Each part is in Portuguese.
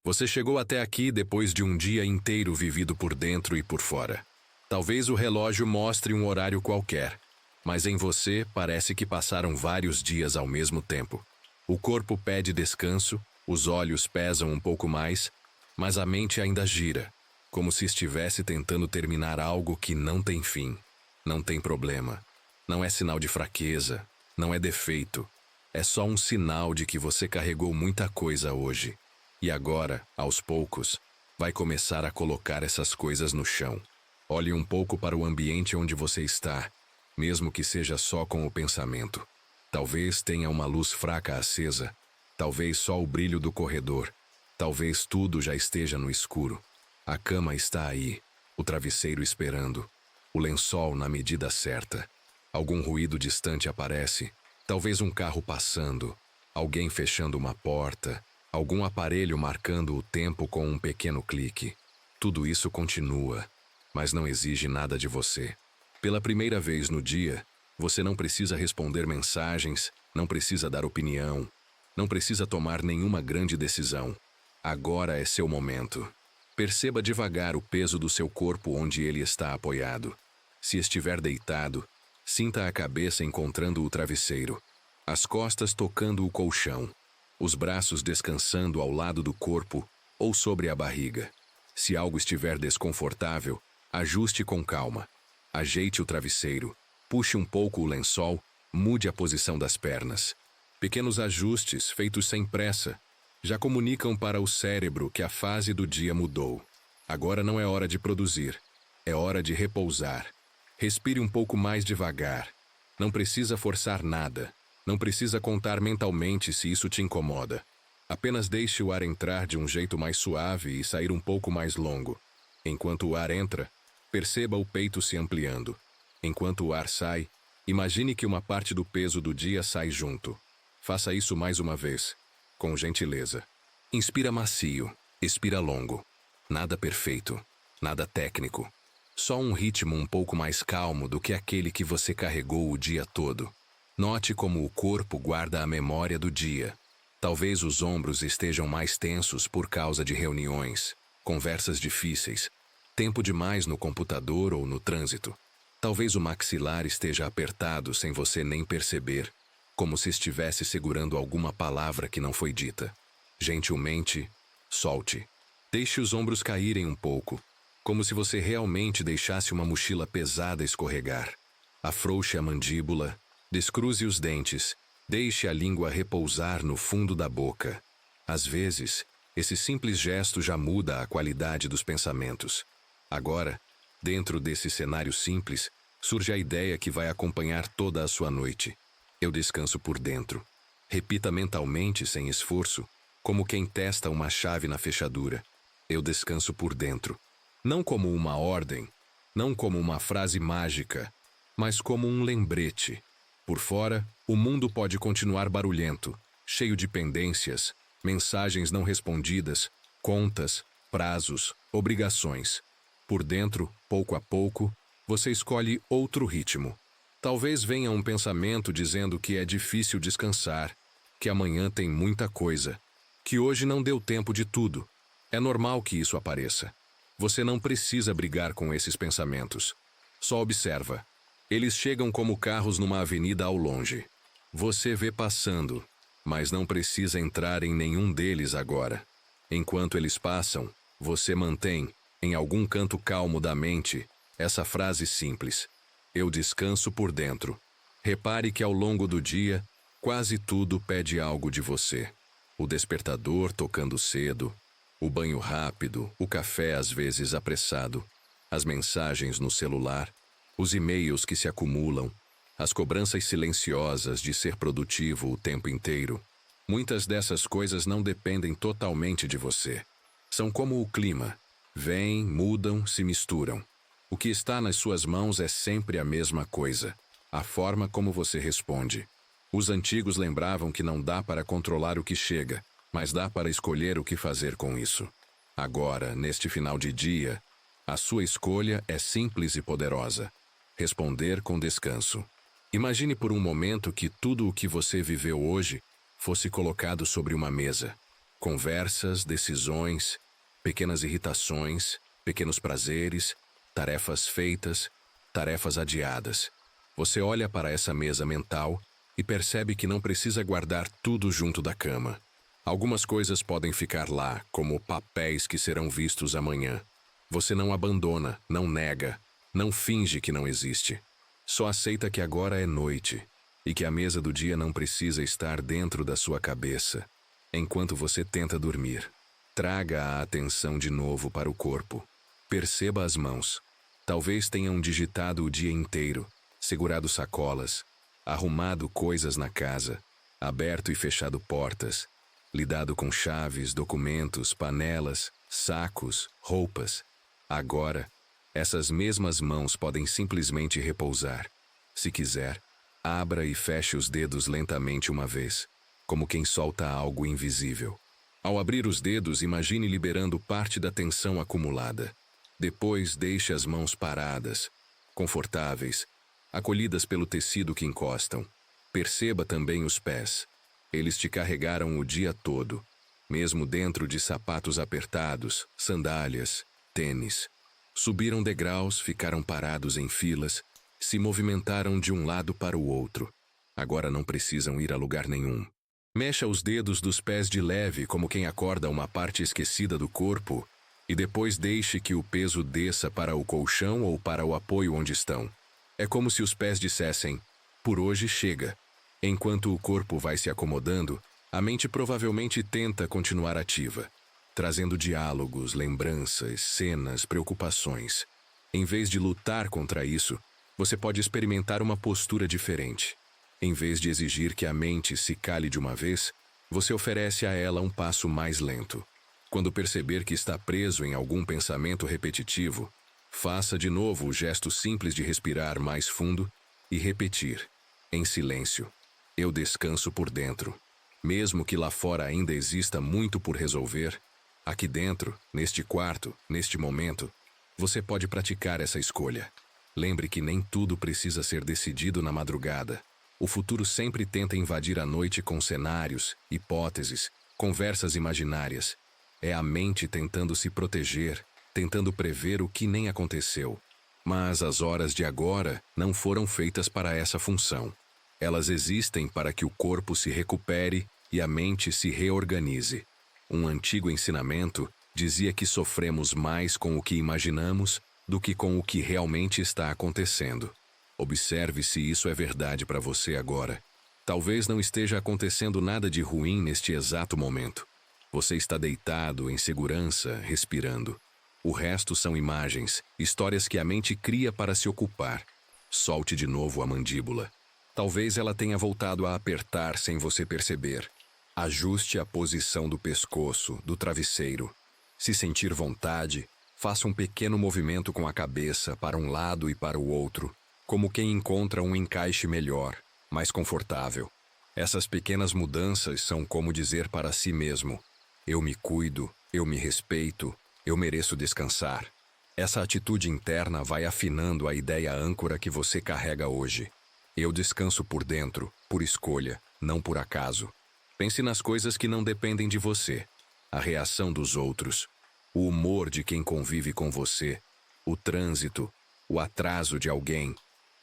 Você chegou até aqui depois de um dia inteiro vivido por dentro e por fora. Talvez o relógio mostre um horário qualquer, mas em você parece que passaram vários dias ao mesmo tempo. O corpo pede descanso, os olhos pesam um pouco mais, mas a mente ainda gira, como se estivesse tentando terminar algo que não tem fim. Não tem problema. Não é sinal de fraqueza, não é defeito. É só um sinal de que você carregou muita coisa hoje. E agora, aos poucos, vai começar a colocar essas coisas no chão. Olhe um pouco para o ambiente onde você está, mesmo que seja só com o pensamento. Talvez tenha uma luz fraca acesa, talvez só o brilho do corredor, talvez tudo já esteja no escuro. A cama está aí, o travesseiro esperando, o lençol na medida certa. Algum ruído distante aparece, talvez um carro passando, alguém fechando uma porta, algum aparelho marcando o tempo com um pequeno clique. Tudo isso continua, mas não exige nada de você. Pela primeira vez no dia, você não precisa responder mensagens, não precisa dar opinião, não precisa tomar nenhuma grande decisão. Agora é seu momento. Perceba devagar o peso do seu corpo onde ele está apoiado. Se estiver deitado, sinta a cabeça encontrando o travesseiro, as costas tocando o colchão, os braços descansando ao lado do corpo ou sobre a barriga. Se algo estiver desconfortável, ajuste com calma. Ajeite o travesseiro, puxe um pouco o lençol, mude a posição das pernas. Pequenos ajustes, feitos sem pressa, já comunicam para o cérebro que a fase do dia mudou. Agora não é hora de produzir, é hora de repousar. Respire um pouco mais devagar. Não precisa forçar nada. Não precisa contar mentalmente se isso te incomoda. Apenas deixe o ar entrar de um jeito mais suave e sair um pouco mais longo. Enquanto o ar entra, perceba o peito se ampliando. Enquanto o ar sai, imagine que uma parte do peso do dia sai junto. Faça isso mais uma vez, com gentileza. Inspira macio, expira longo. Nada perfeito, nada técnico. Só um ritmo um pouco mais calmo do que aquele que você carregou o dia todo. Note como o corpo guarda a memória do dia. Talvez os ombros estejam mais tensos por causa de reuniões, conversas difíceis, tempo demais no computador ou no trânsito. Talvez o maxilar esteja apertado sem você nem perceber, como se estivesse segurando alguma palavra que não foi dita. Gentilmente, solte. Deixe os ombros caírem um pouco, como se você realmente deixasse uma mochila pesada escorregar. Afrouxe a mandíbula, descruze os dentes, deixe a língua repousar no fundo da boca. Às vezes, esse simples gesto já muda a qualidade dos pensamentos. Agora, dentro desse cenário simples, surge a ideia que vai acompanhar toda a sua noite. Eu descanso por dentro. Repita mentalmente, sem esforço, como quem testa uma chave na fechadura. Eu descanso por dentro. Não como uma ordem, não como uma frase mágica, mas como um lembrete. Por fora, o mundo pode continuar barulhento, cheio de pendências, mensagens não respondidas, contas, prazos, obrigações. Por dentro, pouco a pouco, você escolhe outro ritmo. Talvez venha um pensamento dizendo que é difícil descansar, que amanhã tem muita coisa, que hoje não deu tempo de tudo. É normal que isso apareça. Você não precisa brigar com esses pensamentos. Só observa. Eles chegam como carros numa avenida ao longe. Você vê passando, mas não precisa entrar em nenhum deles agora. Enquanto eles passam, você mantém, em algum canto calmo da mente, essa frase simples: eu descanso por dentro. Repare que ao longo do dia, quase tudo pede algo de você. O despertador tocando cedo, o banho rápido, o café às vezes apressado, as mensagens no celular, os e-mails que se acumulam, as cobranças silenciosas de ser produtivo o tempo inteiro. Muitas dessas coisas não dependem totalmente de você. São como o clima. Vêm, mudam, se misturam. O que está nas suas mãos é sempre a mesma coisa: a forma como você responde. Os antigos lembravam que não dá para controlar o que chega, mas dá para escolher o que fazer com isso. Agora, neste final de dia, a sua escolha é simples e poderosa: responder com descanso. Imagine por um momento que tudo o que você viveu hoje fosse colocado sobre uma mesa. Conversas, decisões, pequenas irritações, pequenos prazeres, tarefas feitas, tarefas adiadas. Você olha para essa mesa mental e percebe que não precisa guardar tudo junto da cama. Algumas coisas podem ficar lá, como papéis que serão vistos amanhã. Você não abandona, não nega, não finge que não existe. Só aceita que agora é noite e que a mesa do dia não precisa estar dentro da sua cabeça, enquanto você tenta dormir. Traga a atenção de novo para o corpo. Perceba as mãos. Talvez tenham digitado o dia inteiro, segurado sacolas, arrumado coisas na casa, aberto e fechado portas, lidado com chaves, documentos, panelas, sacos, roupas. Agora, essas mesmas mãos podem simplesmente repousar. Se quiser, abra e feche os dedos lentamente uma vez, como quem solta algo invisível. Ao abrir os dedos, imagine liberando parte da tensão acumulada. Depois, deixe as mãos paradas, confortáveis, acolhidas pelo tecido que encostam. Perceba também os pés. Eles te carregaram o dia todo, mesmo dentro de sapatos apertados, sandálias, tênis. Subiram degraus, ficaram parados em filas, se movimentaram de um lado para o outro. Agora não precisam ir a lugar nenhum. Mexa os dedos dos pés de leve, como quem acorda uma parte esquecida do corpo, e depois deixe que o peso desça para o colchão ou para o apoio onde estão. É como se os pés dissessem: por hoje chega. Enquanto o corpo vai se acomodando, a mente provavelmente tenta continuar ativa, trazendo diálogos, lembranças, cenas, preocupações. Em vez de lutar contra isso, você pode experimentar uma postura diferente. Em vez de exigir que a mente se cale de uma vez, você oferece a ela um passo mais lento. Quando perceber que está preso em algum pensamento repetitivo, faça de novo o gesto simples de respirar mais fundo e repetir, em silêncio: eu descanso por dentro. Mesmo que lá fora ainda exista muito por resolver, aqui dentro, neste quarto, neste momento, você pode praticar essa escolha. Lembre que nem tudo precisa ser decidido na madrugada. O futuro sempre tenta invadir a noite com cenários, hipóteses, conversas imaginárias. É a mente tentando se proteger, tentando prever o que nem aconteceu. Mas as horas de agora não foram feitas para essa função. Elas existem para que o corpo se recupere e a mente se reorganize. Um antigo ensinamento dizia que sofremos mais com o que imaginamos do que com o que realmente está acontecendo. Observe se isso é verdade para você agora. Talvez não esteja acontecendo nada de ruim neste exato momento. Você está deitado, em segurança, respirando. O resto são imagens, histórias que a mente cria para se ocupar. Solte de novo a mandíbula. Talvez ela tenha voltado a apertar sem você perceber. Ajuste a posição do pescoço, do travesseiro. Se sentir vontade, faça um pequeno movimento com a cabeça para um lado e para o outro, como quem encontra um encaixe melhor, mais confortável. Essas pequenas mudanças são como dizer para si mesmo: eu me cuido, eu me respeito, eu mereço descansar. Essa atitude interna vai afinando a ideia âncora que você carrega hoje. Eu descanso por dentro, por escolha, não por acaso. Pense nas coisas que não dependem de você. A reação dos outros, o humor de quem convive com você, o trânsito, o atraso de alguém,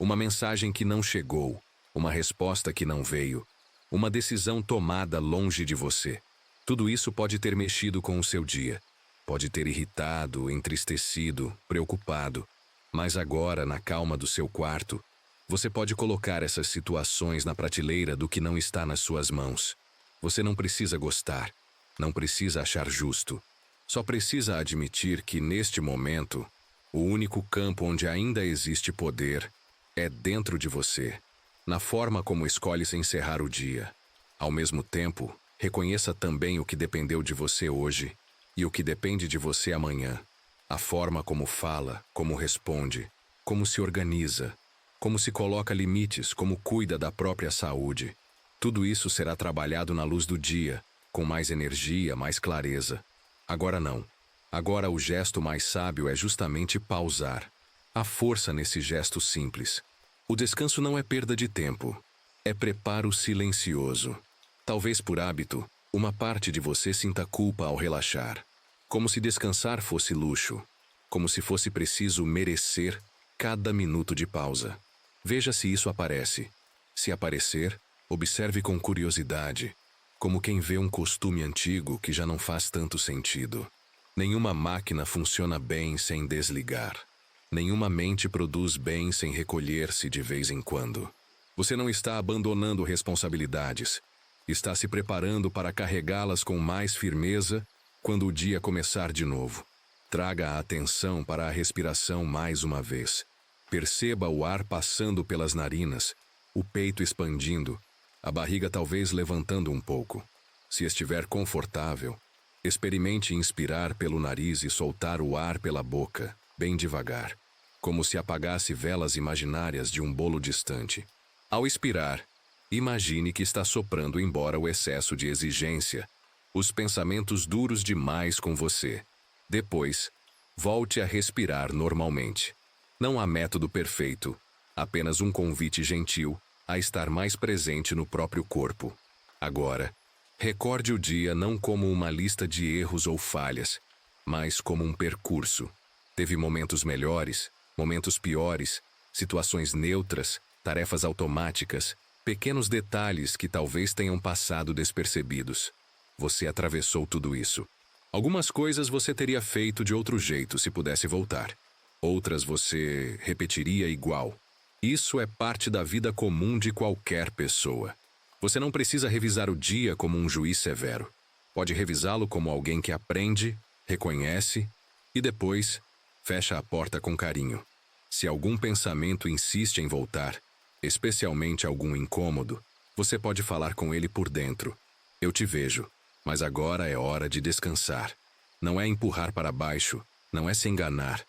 uma mensagem que não chegou, uma resposta que não veio, uma decisão tomada longe de você. Tudo isso pode ter mexido com o seu dia. Pode ter irritado, entristecido, preocupado. Mas agora, na calma do seu quarto, você pode colocar essas situações na prateleira do que não está nas suas mãos. Você não precisa gostar, não precisa achar justo. Só precisa admitir que, neste momento, o único campo onde ainda existe poder é dentro de você, na forma como escolhe-se encerrar o dia. Ao mesmo tempo, reconheça também o que dependeu de você hoje e o que depende de você amanhã. A forma como fala, como responde, como se organiza, como se coloca limites, como cuida da própria saúde. Tudo isso será trabalhado na luz do dia, com mais energia, mais clareza. Agora não. Agora o gesto mais sábio é justamente pausar. Há força nesse gesto simples. O descanso não é perda de tempo. É preparo silencioso. Talvez por hábito, Uma parte de você sinta culpa ao relaxar, como se descansar fosse luxo, como se fosse preciso merecer cada minuto de pausa. Veja se isso aparece. Se aparecer, observe com curiosidade, como quem vê um costume antigo que já não faz tanto sentido. Nenhuma máquina funciona bem sem desligar. Nenhuma mente produz bem sem recolher-se de vez em quando. Você não está abandonando responsabilidades. Está se preparando para carregá-las com mais firmeza quando o dia começar de novo. Traga a atenção para a respiração mais uma vez. Perceba o ar passando pelas narinas, o peito expandindo, a barriga talvez levantando um pouco. Se estiver confortável, experimente inspirar pelo nariz e soltar o ar pela boca, bem devagar, como se apagasse velas imaginárias de um bolo distante. Ao expirar, imagine que está soprando embora o excesso de exigência, os pensamentos duros demais com você. Depois, volte a respirar normalmente. Não há método perfeito, apenas um convite gentil a estar mais presente no próprio corpo. Agora, recorde o dia não como uma lista de erros ou falhas, mas como um percurso. Teve momentos melhores, momentos piores, situações neutras, tarefas automáticas, pequenos detalhes que talvez tenham passado despercebidos. Você atravessou tudo isso. Algumas coisas você teria feito de outro jeito se pudesse voltar. Outras você repetiria igual. Isso é parte da vida comum de qualquer pessoa. Você não precisa revisar o dia como um juiz severo. Pode revisá-lo como alguém que aprende, reconhece e depois fecha a porta com carinho. Se algum pensamento insiste em voltar, especialmente algum incômodo, você pode falar com ele por dentro. Eu te vejo, mas agora é hora de descansar. Não é empurrar para baixo, não é se enganar.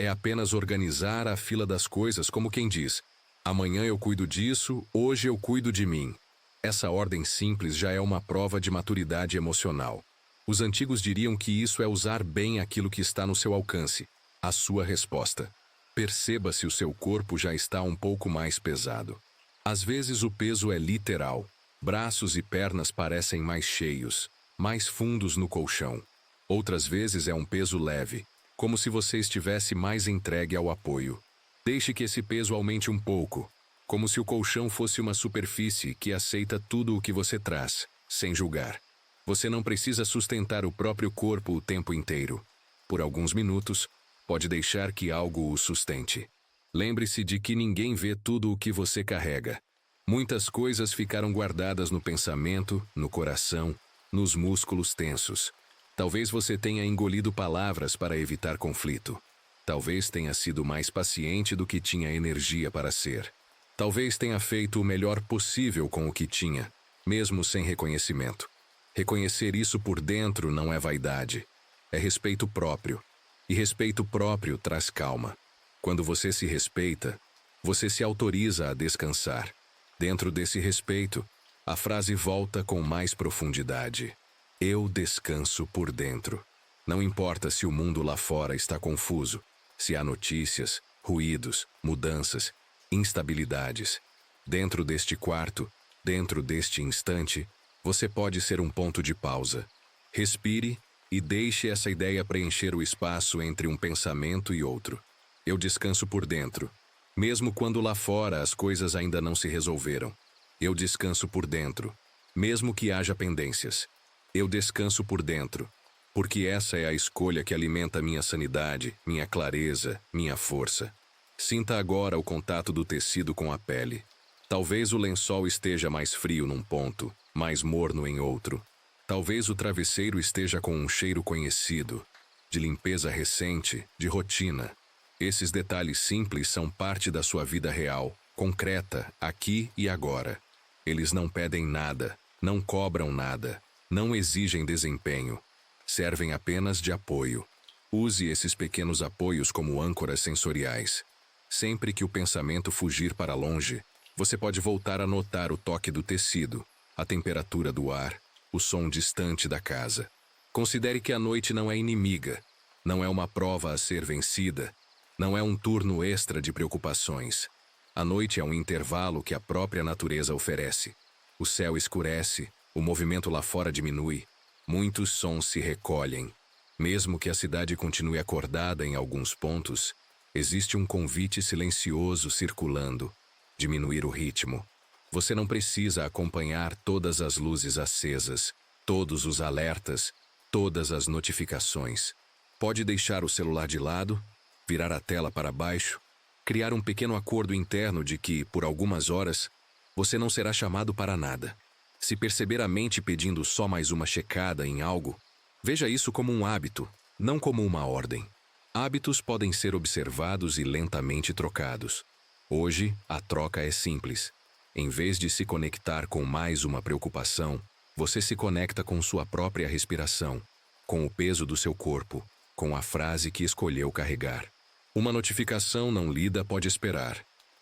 É apenas organizar a fila das coisas como quem diz: amanhã eu cuido disso, hoje eu cuido de mim. Essa ordem simples já é uma prova de maturidade emocional. Os antigos diriam que isso é usar bem aquilo que está no seu alcance, a sua resposta. Perceba se o seu corpo já está um pouco mais pesado. Às vezes o peso é literal. Braços e pernas parecem mais cheios, mais fundos no colchão. Outras vezes é um peso leve, como se você estivesse mais entregue ao apoio. Deixe que esse peso aumente um pouco, como se o colchão fosse uma superfície que aceita tudo o que você traz, sem julgar. Você não precisa sustentar o próprio corpo o tempo inteiro. Por alguns minutos, pode deixar que algo o sustente. Lembre-se de que ninguém vê tudo o que você carrega. Muitas coisas ficaram guardadas no pensamento, no coração, nos músculos tensos. Talvez você tenha engolido palavras para evitar conflito. Talvez tenha sido mais paciente do que tinha energia para ser. Talvez tenha feito o melhor possível com o que tinha, mesmo sem reconhecimento. Reconhecer isso por dentro não é vaidade. É respeito próprio. E respeito próprio traz calma. Quando você se respeita, você se autoriza a descansar. Dentro desse respeito, a frase volta com mais profundidade. Eu descanso por dentro. Não importa se o mundo lá fora está confuso, se há notícias, ruídos, mudanças, instabilidades. Dentro deste quarto, dentro deste instante, você pode ser um ponto de pausa. Respire e deixe essa ideia preencher o espaço entre um pensamento e outro. Eu descanso por dentro, mesmo quando lá fora as coisas ainda não se resolveram. Eu descanso por dentro, mesmo que haja pendências. Eu descanso por dentro, porque essa é a escolha que alimenta minha sanidade, minha clareza, minha força. Sinta agora o contato do tecido com a pele. Talvez o lençol esteja mais frio num ponto, mais morno em outro. Talvez o travesseiro esteja com um cheiro conhecido, de limpeza recente, de rotina. Esses detalhes simples são parte da sua vida real, concreta, aqui e agora. Eles não pedem nada, não cobram nada, não exigem desempenho. Servem apenas de apoio. Use esses pequenos apoios como âncoras sensoriais. Sempre que o pensamento fugir para longe, você pode voltar a notar o toque do tecido, a temperatura do ar, o som distante da casa. Considere que a noite não é inimiga, não é uma prova a ser vencida, não é um turno extra de preocupações. A noite é um intervalo que a própria natureza oferece. O céu escurece, O movimento lá fora diminui. Muitos sons se recolhem. Mesmo que a cidade continue acordada em alguns pontos, existe um convite silencioso circulando. Diminuir o ritmo. Você não precisa acompanhar todas as luzes acesas, todos os alertas, todas as notificações. Pode deixar o celular de lado, virar a tela para baixo, criar um pequeno acordo interno de que, por algumas horas, você não será chamado para nada. Se perceber a mente pedindo só mais uma checada em algo, veja isso como um hábito, não como uma ordem. Hábitos podem ser observados e lentamente trocados. Hoje, a troca é simples. Em vez de se conectar com mais uma preocupação, você se conecta com sua própria respiração, com o peso do seu corpo, com a frase que escolheu carregar. Uma notificação não lida pode esperar.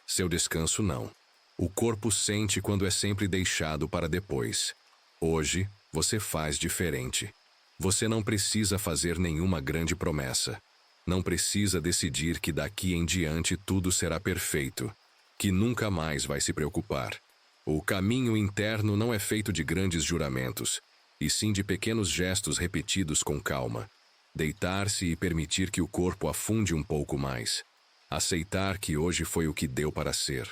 Seu descanso não. O corpo sente quando é sempre deixado para depois. Hoje, você faz diferente. Você não precisa fazer nenhuma grande promessa. Não precisa decidir que daqui em diante tudo será perfeito, que nunca mais vai se preocupar. O caminho interno não é feito de grandes juramentos, e sim de pequenos gestos repetidos com calma. Deitar-se e permitir que o corpo afunde um pouco mais. Aceitar que hoje foi o que deu para ser.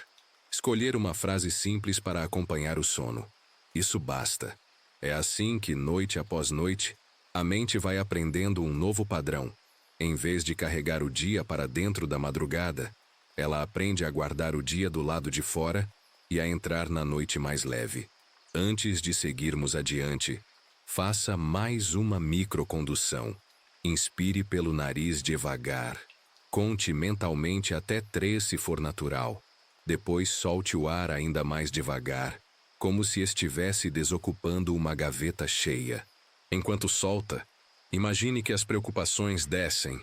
Escolher uma frase simples para acompanhar o sono. Isso basta. É assim que, noite após noite, a mente vai aprendendo um novo padrão. Em vez de carregar o dia para dentro da madrugada, ela aprende a guardar o dia do lado de fora e a entrar na noite mais leve. Antes de seguirmos adiante, faça mais uma microcondução. Inspire pelo nariz devagar. Conte mentalmente até 3 se for natural. Depois solte o ar ainda mais devagar, como se estivesse desocupando uma gaveta cheia. Enquanto solta, imagine que as preocupações descem,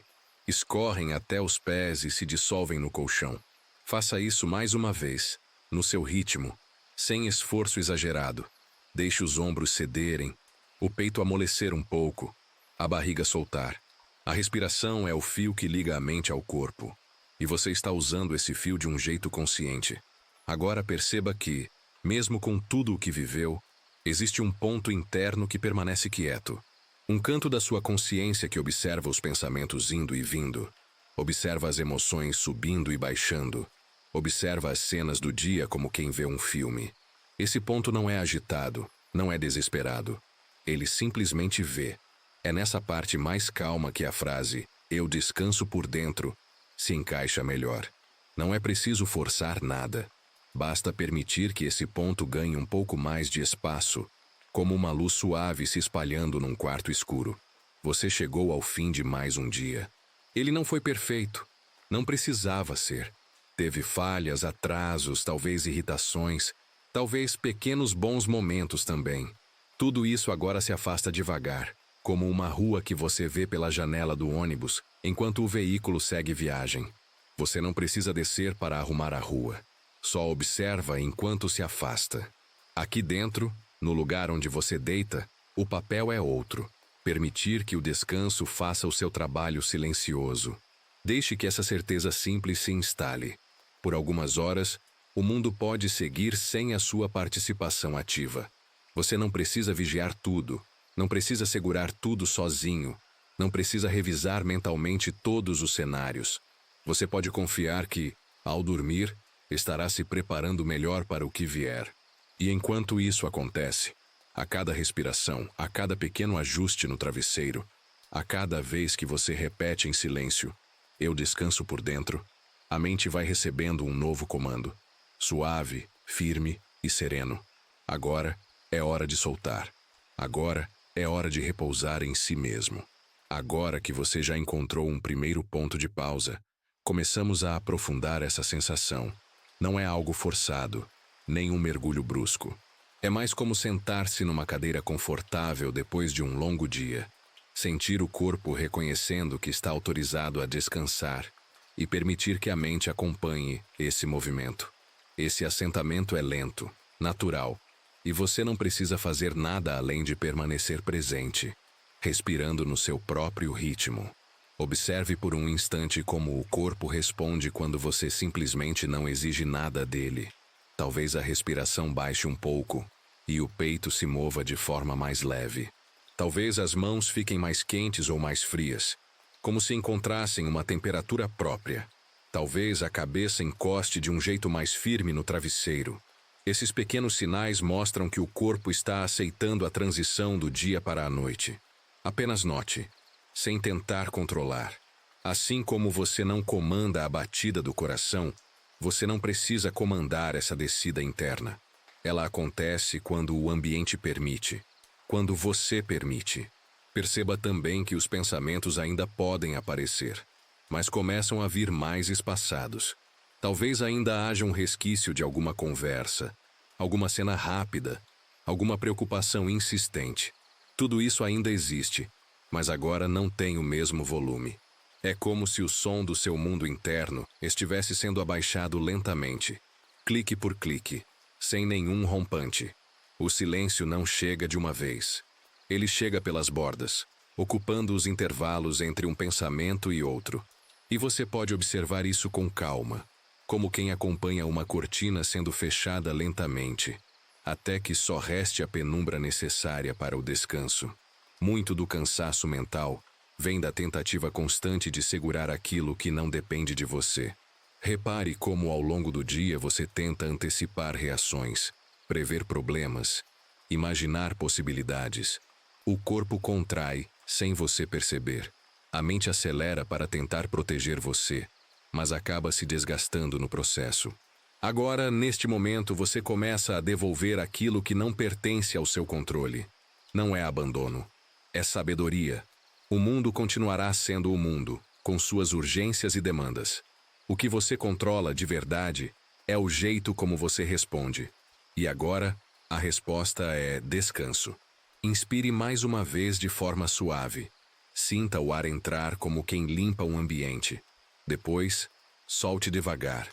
escorrem até os pés e se dissolvem no colchão. Faça isso mais uma vez, no seu ritmo, sem esforço exagerado. Deixe os ombros cederem, o peito amolecer um pouco, a barriga soltar. A respiração é o fio que liga a mente ao corpo. E você está usando esse fio de um jeito consciente. Agora perceba que, mesmo com tudo o que viveu, existe um ponto interno que permanece quieto. Um canto da sua consciência que observa os pensamentos indo e vindo. Observa as emoções subindo e baixando. Observa as cenas do dia como quem vê um filme. Esse ponto não é agitado, não é desesperado. Ele simplesmente vê. É nessa parte mais calma que a frase "eu descanso por dentro" se encaixa melhor. Não é preciso forçar nada. Basta permitir que esse ponto ganhe um pouco mais de espaço, como uma luz suave se espalhando num quarto escuro. Você chegou ao fim de mais um dia. Ele não foi perfeito. Não precisava ser. Teve falhas, atrasos, talvez irritações, talvez pequenos bons momentos também. Tudo isso agora se afasta devagar, como uma rua que você vê pela janela do ônibus, enquanto o veículo segue viagem. Você não precisa descer para arrumar a rua. Só observa enquanto se afasta. Aqui dentro, no lugar onde você deita, o papel é outro. Permitir que o descanso faça o seu trabalho silencioso. Deixe que essa certeza simples se instale. Por algumas horas, o mundo pode seguir sem a sua participação ativa. Você não precisa vigiar tudo. Não precisa segurar tudo sozinho. Não precisa revisar mentalmente todos os cenários. Você pode confiar que, ao dormir, estará se preparando melhor para o que vier. E enquanto isso acontece, a cada respiração, a cada pequeno ajuste no travesseiro, a cada vez que você repete em silêncio, "eu descanso por dentro", a mente vai recebendo um novo comando. Suave, firme e sereno. Agora é hora de soltar. Agora é hora de repousar em si mesmo. Agora que você já encontrou um primeiro ponto de pausa, começamos a aprofundar essa sensação. Não é algo forçado, nem um mergulho brusco. É mais como sentar-se numa cadeira confortável depois de um longo dia. Sentir o corpo reconhecendo que está autorizado a descansar e permitir que a mente acompanhe esse movimento. Esse assentamento é lento, natural, e você não precisa fazer nada além de permanecer presente, respirando no seu próprio ritmo. Observe por um instante como o corpo responde quando você simplesmente não exige nada dele. Talvez a respiração baixe um pouco, e o peito se mova de forma mais leve. Talvez as mãos fiquem mais quentes ou mais frias, como se encontrassem uma temperatura própria. Talvez a cabeça encoste de um jeito mais firme no travesseiro. Esses pequenos sinais mostram que o corpo está aceitando a transição do dia para a noite. Apenas note, sem tentar controlar. Assim como você não comanda a batida do coração, você não precisa comandar essa descida interna. Ela acontece quando o ambiente permite, quando você permite. Perceba também que os pensamentos ainda podem aparecer, mas começam a vir mais espaçados. Talvez ainda haja um resquício de alguma conversa, alguma cena rápida, alguma preocupação insistente. Tudo isso ainda existe, mas agora não tem o mesmo volume. É como se o som do seu mundo interno estivesse sendo abaixado lentamente, clique por clique, sem nenhum rompante. O silêncio não chega de uma vez. Ele chega pelas bordas, ocupando os intervalos entre um pensamento e outro. E você pode observar isso com calma, como quem acompanha uma cortina sendo fechada lentamente, até que só reste a penumbra necessária para o descanso. Muito do cansaço mental vem da tentativa constante de segurar aquilo que não depende de você. Repare como ao longo do dia você tenta antecipar reações, prever problemas, imaginar possibilidades. O corpo contrai sem você perceber. A mente acelera para tentar proteger você, mas acaba se desgastando no processo. Agora, neste momento, você começa a devolver aquilo que não pertence ao seu controle. Não é abandono, é sabedoria. O mundo continuará sendo o mundo, com suas urgências e demandas. O que você controla de verdade é o jeito como você responde. E agora, a resposta é descanso. Inspire mais uma vez de forma suave. Sinta o ar entrar como quem limpa um ambiente. Depois, solte devagar.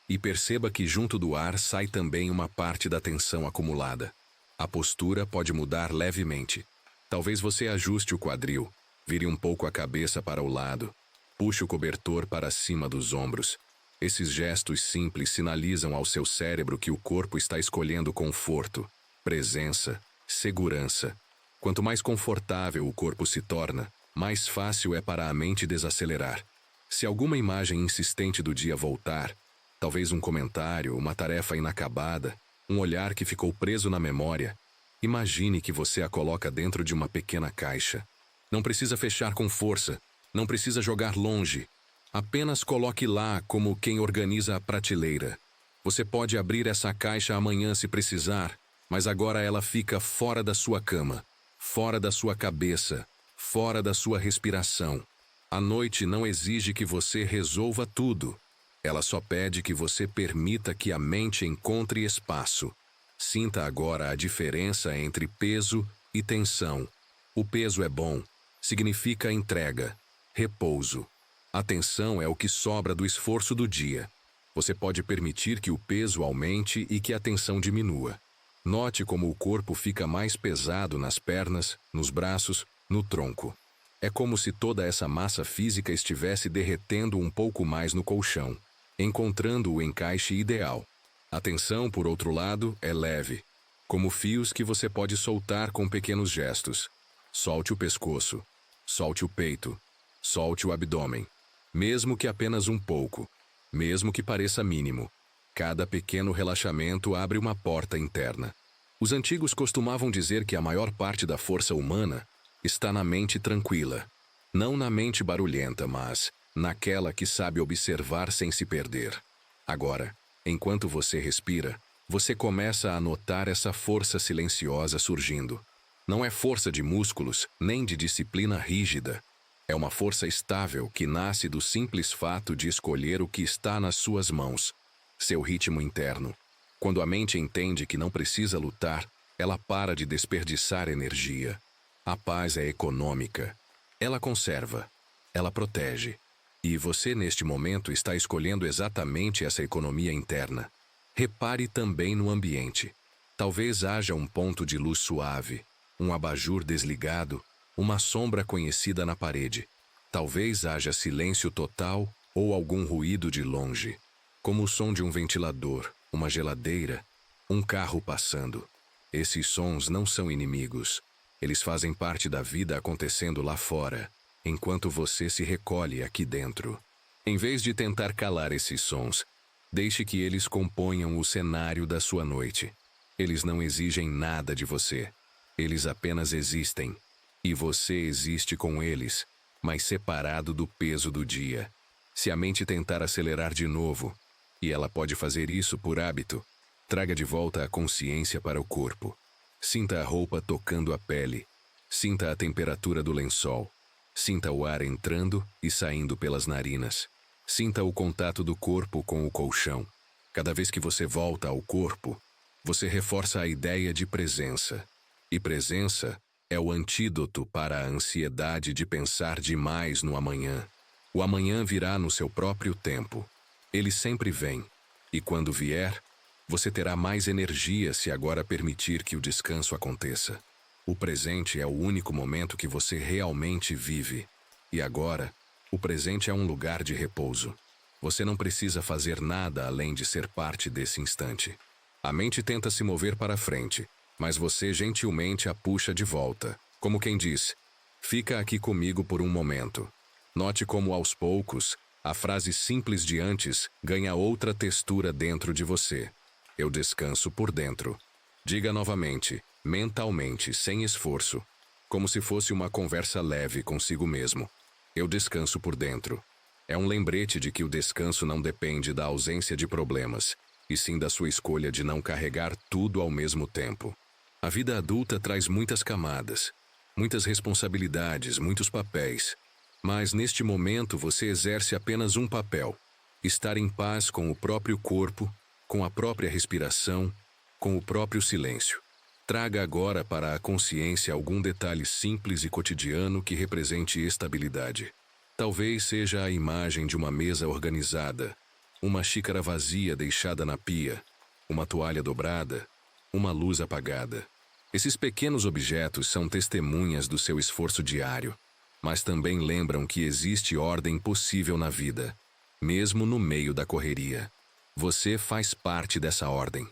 E perceba que junto do ar sai também uma parte da tensão acumulada. A postura pode mudar levemente. Talvez você ajuste o quadril, vire um pouco a cabeça para o lado, puxe o cobertor para cima dos ombros. Esses gestos simples sinalizam ao seu cérebro que o corpo está escolhendo conforto, presença, segurança. Quanto mais confortável o corpo se torna, mais fácil é para a mente desacelerar. Se alguma imagem insistente do dia voltar, talvez um comentário, uma tarefa inacabada, um olhar que ficou preso na memória, imagine que você a coloca dentro de uma pequena caixa. Não precisa fechar com força, não precisa jogar longe. Apenas coloque lá como quem organiza a prateleira. Você pode abrir essa caixa amanhã se precisar, mas agora ela fica fora da sua cama, fora da sua cabeça, fora da sua respiração. A noite não exige que você resolva tudo. Ela só pede que você permita que a mente encontre espaço. Sinta agora a diferença entre peso e tensão. O peso é bom, significa entrega, repouso. A tensão é o que sobra do esforço do dia. Você pode permitir que o peso aumente e que a tensão diminua. Note como o corpo fica mais pesado nas pernas, nos braços, no tronco. É como se toda essa massa física estivesse derretendo um pouco mais no colchão, encontrando o encaixe ideal. A tensão, por outro lado, é leve, como fios que você pode soltar com pequenos gestos. Solte o pescoço, solte o peito, solte o abdômen. Mesmo que apenas um pouco, mesmo que pareça mínimo, cada pequeno relaxamento abre uma porta interna. Os antigos costumavam dizer que a maior parte da força humana está na mente tranquila. Não na mente barulhenta, mas naquela que sabe observar sem se perder. Agora, enquanto você respira, você começa a notar essa força silenciosa surgindo. Não é força de músculos, nem de disciplina rígida. É uma força estável que nasce do simples fato de escolher o que está nas suas mãos, seu ritmo interno. Quando a mente entende que não precisa lutar, ela para de desperdiçar energia. A paz é econômica. Ela conserva, ela protege. E você, neste momento, está escolhendo exatamente essa economia interna. Repare também no ambiente. Talvez haja um ponto de luz suave, um abajur desligado, uma sombra conhecida na parede. Talvez haja silêncio total ou algum ruído de longe, como o som de um ventilador, uma geladeira, um carro passando. Esses sons não são inimigos. Eles fazem parte da vida acontecendo lá fora, enquanto você se recolhe aqui dentro. Em vez de tentar calar esses sons, deixe que eles componham o cenário da sua noite. Eles não exigem nada de você. Eles apenas existem. E você existe com eles, mas separado do peso do dia. Se a mente tentar acelerar de novo, e ela pode fazer isso por hábito, traga de volta a consciência para o corpo. Sinta a roupa tocando a pele. Sinta a temperatura do lençol. Sinta o ar entrando e saindo pelas narinas. Sinta o contato do corpo com o colchão. Cada vez que você volta ao corpo, você reforça a ideia de presença. E presença é o antídoto para a ansiedade de pensar demais no amanhã. O amanhã virá no seu próprio tempo. Ele sempre vem. E quando vier, você terá mais energia se agora permitir que o descanso aconteça. O presente é o único momento que você realmente vive. E agora, o presente é um lugar de repouso. Você não precisa fazer nada além de ser parte desse instante. A mente tenta se mover para frente, mas você gentilmente a puxa de volta, como quem diz: fica aqui comigo por um momento. Note como aos poucos, a frase simples de antes ganha outra textura dentro de você. Eu descanso por dentro. Diga novamente, mentalmente, sem esforço, como se fosse uma conversa leve consigo mesmo. Eu descanso por dentro. É um lembrete de que o descanso não depende da ausência de problemas, e sim da sua escolha de não carregar tudo ao mesmo tempo. A vida adulta traz muitas camadas, muitas responsabilidades, muitos papéis. Mas neste momento você exerce apenas um papel: estar em paz com o próprio corpo, com a própria respiração, com o próprio silêncio. Traga agora para a consciência algum detalhe simples e cotidiano que represente estabilidade. Talvez seja a imagem de uma mesa organizada, uma xícara vazia deixada na pia, uma toalha dobrada, uma luz apagada. Esses pequenos objetos são testemunhas do seu esforço diário, mas também lembram que existe ordem possível na vida, mesmo no meio da correria. Você faz parte dessa ordem.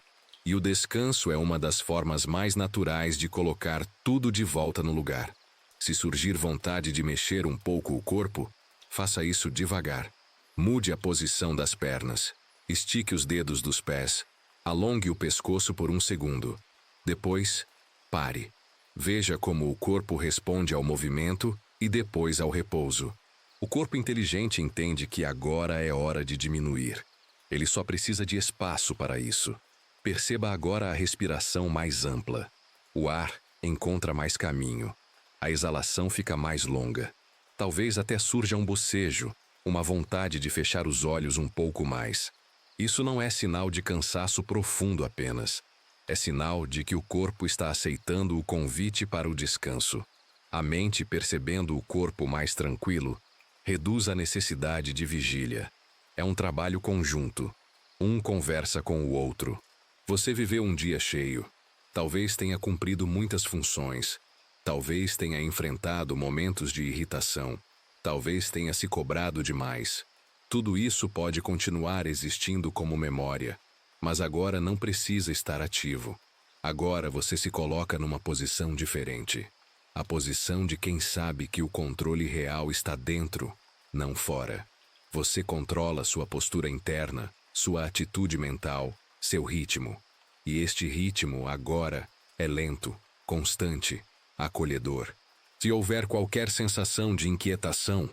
E o descanso é uma das formas mais naturais de colocar tudo de volta no lugar. Se surgir vontade de mexer um pouco o corpo, faça isso devagar. Mude a posição das pernas. Estique os dedos dos pés. Alongue o pescoço por um segundo. Depois, pare. Veja como o corpo responde ao movimento e depois ao repouso. O corpo inteligente entende que agora é hora de diminuir. Ele só precisa de espaço para isso. Perceba agora a respiração mais ampla. O ar encontra mais caminho. A exalação fica mais longa. Talvez até surja um bocejo, uma vontade de fechar os olhos um pouco mais. Isso não é sinal de cansaço profundo apenas. É sinal de que o corpo está aceitando o convite para o descanso. A mente, percebendo o corpo mais tranquilo, reduz a necessidade de vigília. É um trabalho conjunto. Um conversa com o outro. Você viveu um dia cheio. Talvez tenha cumprido muitas funções. Talvez tenha enfrentado momentos de irritação. Talvez tenha se cobrado demais. Tudo isso pode continuar existindo como memória, mas agora não precisa estar ativo. Agora você se coloca numa posição diferente. A posição de quem sabe que o controle real está dentro, não fora. Você controla sua postura interna, sua atitude mental, seu ritmo. E este ritmo, agora, é lento, constante, acolhedor. Se houver qualquer sensação de inquietação,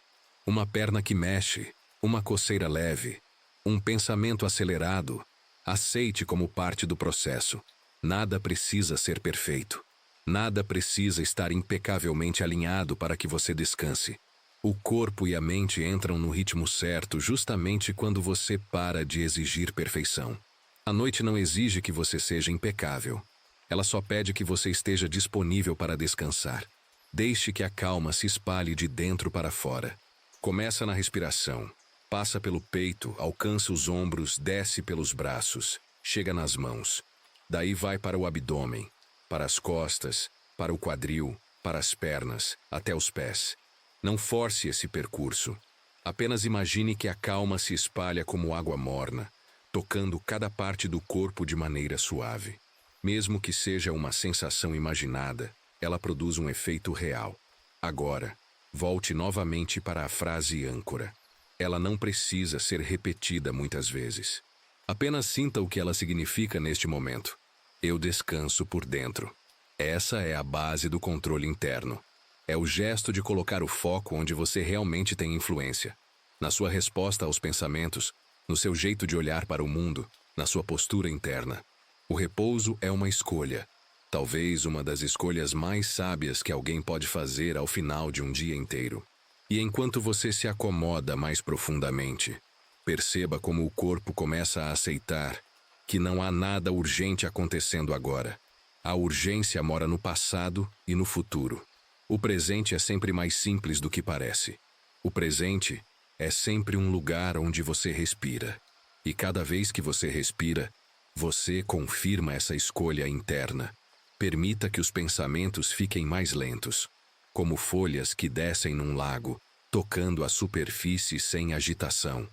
uma perna que mexe, uma coceira leve, um pensamento acelerado, aceite como parte do processo. Nada precisa ser perfeito. Nada precisa estar impecavelmente alinhado para que você descanse. O corpo e a mente entram no ritmo certo justamente quando você para de exigir perfeição. A noite não exige que você seja impecável. Ela só pede que você esteja disponível para descansar. Deixe que a calma se espalhe de dentro para fora. Começa na respiração. Passa pelo peito, alcança os ombros, desce pelos braços, chega nas mãos. Daí vai para o abdômen, para as costas, para o quadril, para as pernas, até os pés. Não force esse percurso. Apenas imagine que a calma se espalha como água morna, tocando cada parte do corpo de maneira suave. Mesmo que seja uma sensação imaginada, ela produz um efeito real. Agora, volte novamente para a frase âncora. Ela não precisa ser repetida muitas vezes. Apenas sinta o que ela significa neste momento. Eu descanso por dentro. Essa é a base do controle interno. É o gesto de colocar o foco onde você realmente tem influência. Na sua resposta aos pensamentos, no seu jeito de olhar para o mundo, na sua postura interna. O repouso é uma escolha. Talvez uma das escolhas mais sábias que alguém pode fazer ao final de um dia inteiro. E enquanto você se acomoda mais profundamente, perceba como o corpo começa a aceitar que não há nada urgente acontecendo agora. A urgência mora no passado e no futuro. O presente é sempre mais simples do que parece. O presente é sempre um lugar onde você respira. E cada vez que você respira, você confirma essa escolha interna. Permita que os pensamentos fiquem mais lentos, como folhas que descem num lago, tocando a superfície sem agitação.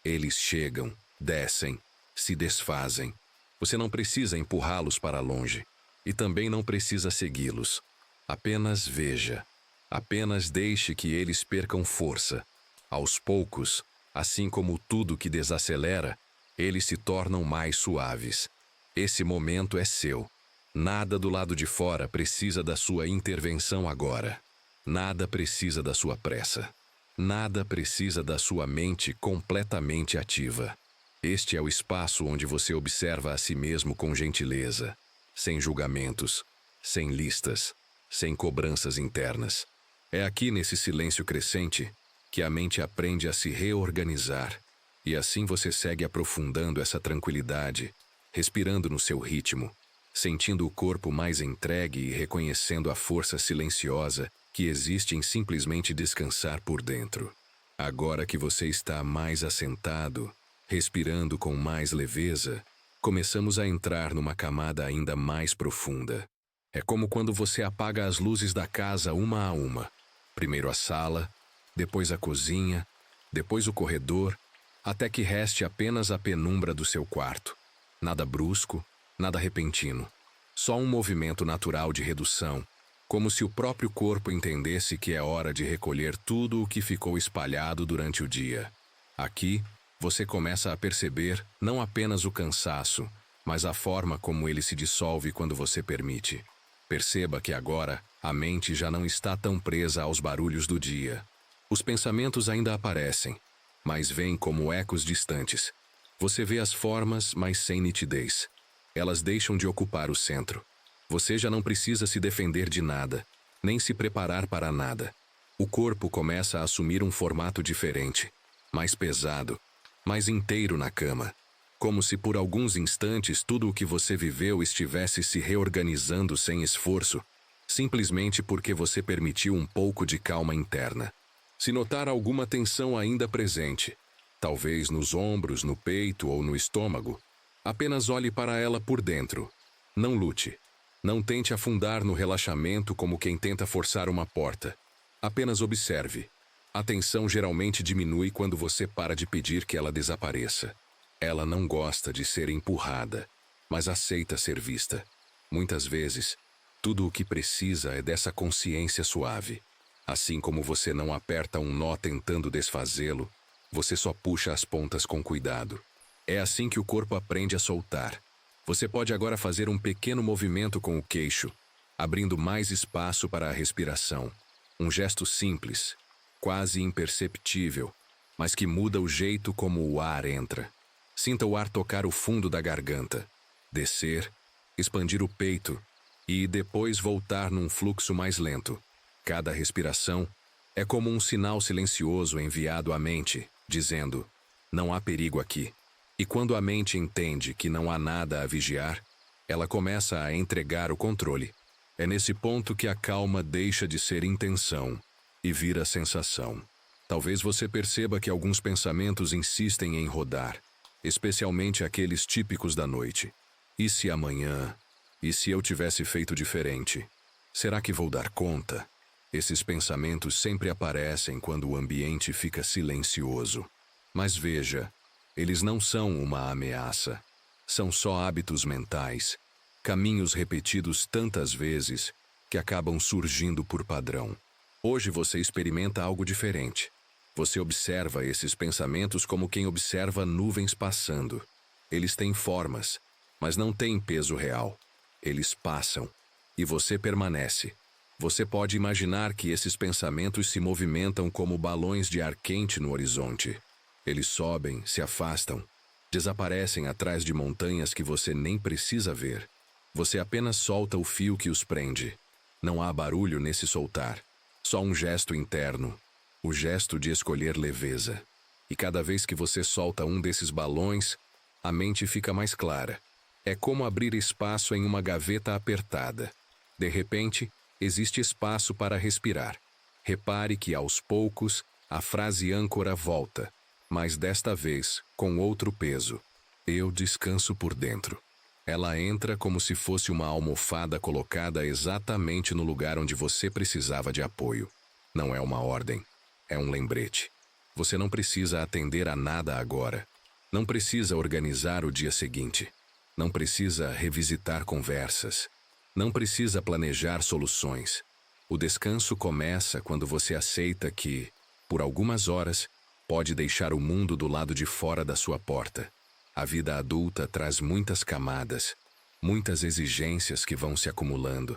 Eles chegam, descem, se desfazem. Você não precisa empurrá-los para longe. E também não precisa segui-los. Apenas veja. Apenas deixe que eles percam força. Aos poucos, assim como tudo que desacelera, eles se tornam mais suaves. Esse momento é seu. Nada do lado de fora precisa da sua intervenção agora. Nada precisa da sua pressa. Nada precisa da sua mente completamente ativa. Este é o espaço onde você observa a si mesmo com gentileza, sem julgamentos, sem listas, sem cobranças internas. É aqui nesse silêncio crescente que a mente aprende a se reorganizar, e assim você segue aprofundando essa tranquilidade, respirando no seu ritmo, sentindo o corpo mais entregue e reconhecendo a força silenciosa que existe em simplesmente descansar por dentro. Agora que você está mais assentado, respirando com mais leveza, começamos a entrar numa camada ainda mais profunda. É como quando você apaga as luzes da casa uma a uma. Primeiro a sala, depois a cozinha, depois o corredor, até que reste apenas a penumbra do seu quarto. Nada brusco, nada repentino. Só um movimento natural de redução, como se o próprio corpo entendesse que é hora de recolher tudo o que ficou espalhado durante o dia. Aqui, você começa a perceber não apenas o cansaço, mas a forma como ele se dissolve quando você permite. Perceba que agora a mente já não está tão presa aos barulhos do dia. Os pensamentos ainda aparecem, mas vêm como ecos distantes. Você vê as formas, mas sem nitidez. Elas deixam de ocupar o centro. Você já não precisa se defender de nada, nem se preparar para nada. O corpo começa a assumir um formato diferente, mais pesado, mais inteiro na cama. Como se por alguns instantes tudo o que você viveu estivesse se reorganizando sem esforço, simplesmente porque você permitiu um pouco de calma interna. Se notar alguma tensão ainda presente, talvez nos ombros, no peito ou no estômago, apenas olhe para ela por dentro. Não lute. Não tente afundar no relaxamento como quem tenta forçar uma porta. Apenas observe. A tensão geralmente diminui quando você para de pedir que ela desapareça. Ela não gosta de ser empurrada, mas aceita ser vista. Muitas vezes, tudo o que precisa é dessa consciência suave. Assim como você não aperta um nó tentando desfazê-lo, você só puxa as pontas com cuidado. É assim que o corpo aprende a soltar. Você pode agora fazer um pequeno movimento com o queixo, abrindo mais espaço para a respiração. Um gesto simples, quase imperceptível, mas que muda o jeito como o ar entra. Sinta o ar tocar o fundo da garganta, descer, expandir o peito e depois voltar num fluxo mais lento. Cada respiração é como um sinal silencioso enviado à mente, dizendo: não há perigo aqui. E quando a mente entende que não há nada a vigiar, ela começa a entregar o controle. É nesse ponto que a calma deixa de ser intenção e vira sensação. Talvez você perceba que alguns pensamentos insistem em rodar, especialmente aqueles típicos da noite. E se amanhã? E se eu tivesse feito diferente? Será que vou dar conta? Esses pensamentos sempre aparecem quando o ambiente fica silencioso. Mas veja, eles não são uma ameaça. São só hábitos mentais. Caminhos repetidos tantas vezes que acabam surgindo por padrão. Hoje você experimenta algo diferente. Você observa esses pensamentos como quem observa nuvens passando. Eles têm formas, mas não têm peso real. Eles passam, e você permanece. Você pode imaginar que esses pensamentos se movimentam como balões de ar quente no horizonte. Eles sobem, se afastam, desaparecem atrás de montanhas que você nem precisa ver. Você apenas solta o fio que os prende. Não há barulho nesse soltar, só um gesto interno, o gesto de escolher leveza. E cada vez que você solta um desses balões, a mente fica mais clara. É como abrir espaço em uma gaveta apertada. De repente, existe espaço para respirar. Repare que, aos poucos, a frase âncora volta, mas desta vez com outro peso. Eu descanso por dentro. Ela entra como se fosse uma almofada colocada exatamente no lugar onde você precisava de apoio. Não é uma ordem, é um lembrete. Você não precisa atender a nada agora. Não precisa organizar o dia seguinte. Não precisa revisitar conversas. Não precisa planejar soluções. O descanso começa quando você aceita que, por algumas horas, pode deixar o mundo do lado de fora da sua porta. A vida adulta traz muitas camadas, muitas exigências que vão se acumulando.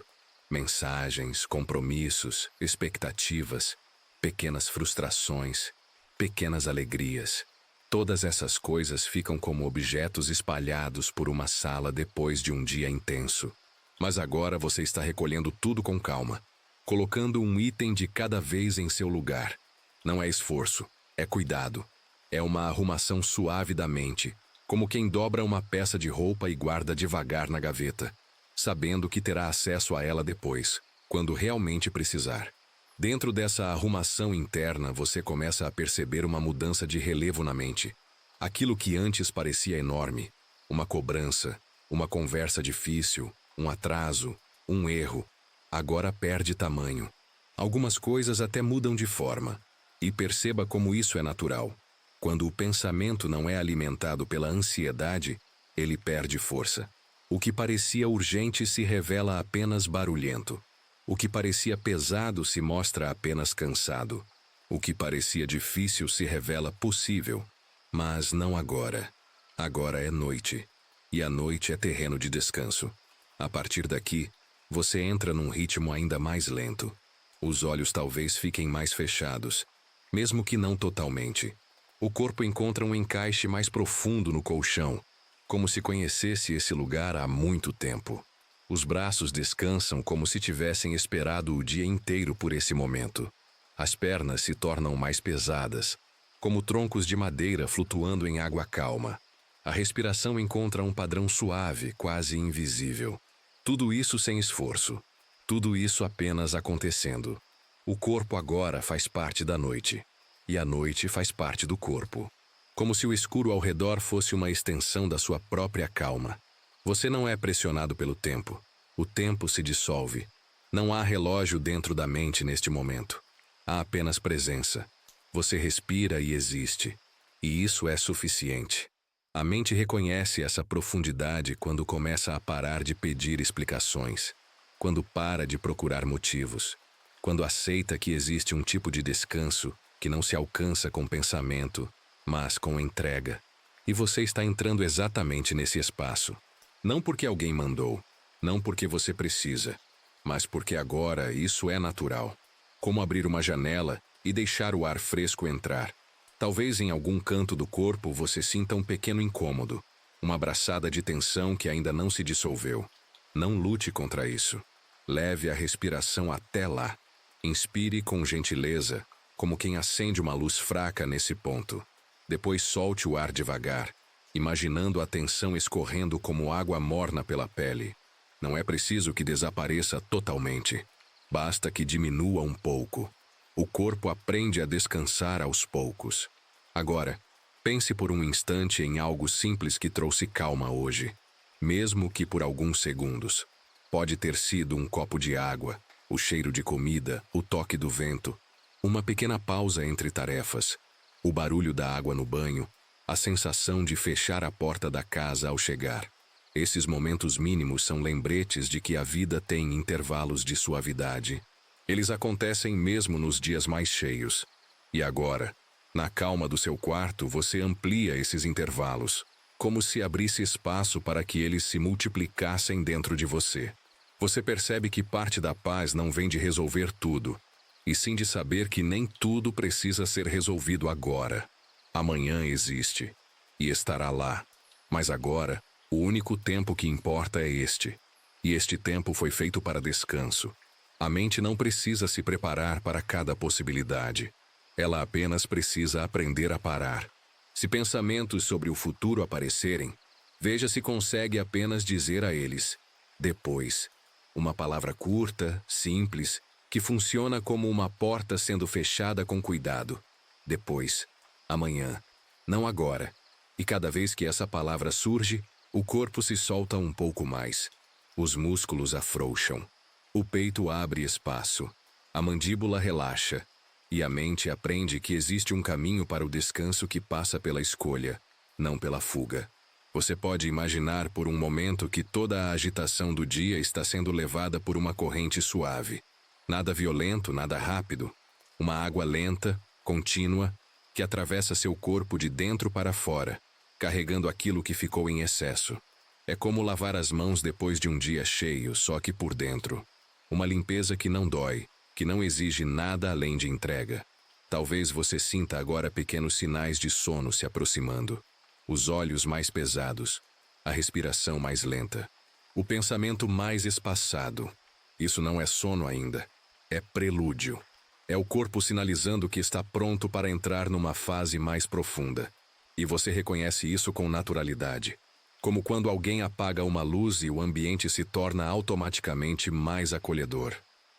Mensagens, compromissos, expectativas, pequenas frustrações, pequenas alegrias. Todas essas coisas ficam como objetos espalhados por uma sala depois de um dia intenso. Mas agora você está recolhendo tudo com calma, colocando um item de cada vez em seu lugar. Não é esforço, é cuidado. É uma arrumação suave da mente, como quem dobra uma peça de roupa e guarda devagar na gaveta, sabendo que terá acesso a ela depois, quando realmente precisar. Dentro dessa arrumação interna, você começa a perceber uma mudança de relevo na mente. Aquilo que antes parecia enorme, uma cobrança, uma conversa difícil, um atraso, um erro, agora perde tamanho. Algumas coisas até mudam de forma. E perceba como isso é natural. Quando o pensamento não é alimentado pela ansiedade, ele perde força. O que parecia urgente se revela apenas barulhento. O que parecia pesado se mostra apenas cansado. O que parecia difícil se revela possível. Mas não agora. Agora é noite. E a noite é terreno de descanso. A partir daqui, você entra num ritmo ainda mais lento. Os olhos talvez fiquem mais fechados, mesmo que não totalmente. O corpo encontra um encaixe mais profundo no colchão, como se conhecesse esse lugar há muito tempo. Os braços descansam como se tivessem esperado o dia inteiro por esse momento. As pernas se tornam mais pesadas, como troncos de madeira flutuando em água calma. A respiração encontra um padrão suave, quase invisível. Tudo isso sem esforço. Tudo isso apenas acontecendo. O corpo agora faz parte da noite. E a noite faz parte do corpo. Como se o escuro ao redor fosse uma extensão da sua própria calma. Você não é pressionado pelo tempo. O tempo se dissolve. Não há relógio dentro da mente neste momento. Há apenas presença. Você respira e existe. E isso é suficiente. A mente reconhece essa profundidade quando começa a parar de pedir explicações. Quando para de procurar motivos. Quando aceita que existe um tipo de descanso que não se alcança com pensamento, mas com entrega. E você está entrando exatamente nesse espaço. Não porque alguém mandou, não porque você precisa, mas porque agora isso é natural. Como abrir uma janela e deixar o ar fresco entrar. Talvez em algum canto do corpo você sinta um pequeno incômodo, uma abraçada de tensão que ainda não se dissolveu. Não lute contra isso. Leve a respiração até lá. Inspire com gentileza, como quem acende uma luz fraca nesse ponto. Depois solte o ar devagar, imaginando a tensão escorrendo como água morna pela pele. Não é preciso que desapareça totalmente. Basta que diminua um pouco. O corpo aprende a descansar aos poucos. Agora, pense por um instante em algo simples que trouxe calma hoje, mesmo que por alguns segundos. Pode ter sido um copo de água, o cheiro de comida, o toque do vento, uma pequena pausa entre tarefas, o barulho da água no banho, a sensação de fechar a porta da casa ao chegar. Esses momentos mínimos são lembretes de que a vida tem intervalos de suavidade. Eles acontecem mesmo nos dias mais cheios. E agora, na calma do seu quarto, você amplia esses intervalos, como se abrisse espaço para que eles se multiplicassem dentro de você. Você percebe que parte da paz não vem de resolver tudo, e sim de saber que nem tudo precisa ser resolvido agora. Amanhã existe, e estará lá. Mas agora, o único tempo que importa é este. E este tempo foi feito para descanso. A mente não precisa se preparar para cada possibilidade. Ela apenas precisa aprender a parar. Se pensamentos sobre o futuro aparecerem, veja se consegue apenas dizer a eles, depois. Uma palavra curta, simples, que funciona como uma porta sendo fechada com cuidado. Depois. Amanhã. Não agora. E cada vez que essa palavra surge, o corpo se solta um pouco mais. Os músculos afrouxam. O peito abre espaço. A mandíbula relaxa. E a mente aprende que existe um caminho para o descanso que passa pela escolha, não pela fuga. Você pode imaginar por um momento que toda a agitação do dia está sendo levada por uma corrente suave. Nada violento, nada rápido. Uma água lenta, contínua, que atravessa seu corpo de dentro para fora, carregando aquilo que ficou em excesso. É como lavar as mãos depois de um dia cheio, só que por dentro. Uma limpeza que não dói, que não exige nada além de entrega. Talvez você sinta agora pequenos sinais de sono se aproximando. Os olhos mais pesados, a respiração mais lenta, o pensamento mais espaçado. Isso não é sono ainda, é prelúdio. É o corpo sinalizando que está pronto para entrar numa fase mais profunda. E você reconhece isso com naturalidade. Como quando alguém apaga uma luz e o ambiente se torna automaticamente mais acolhedor.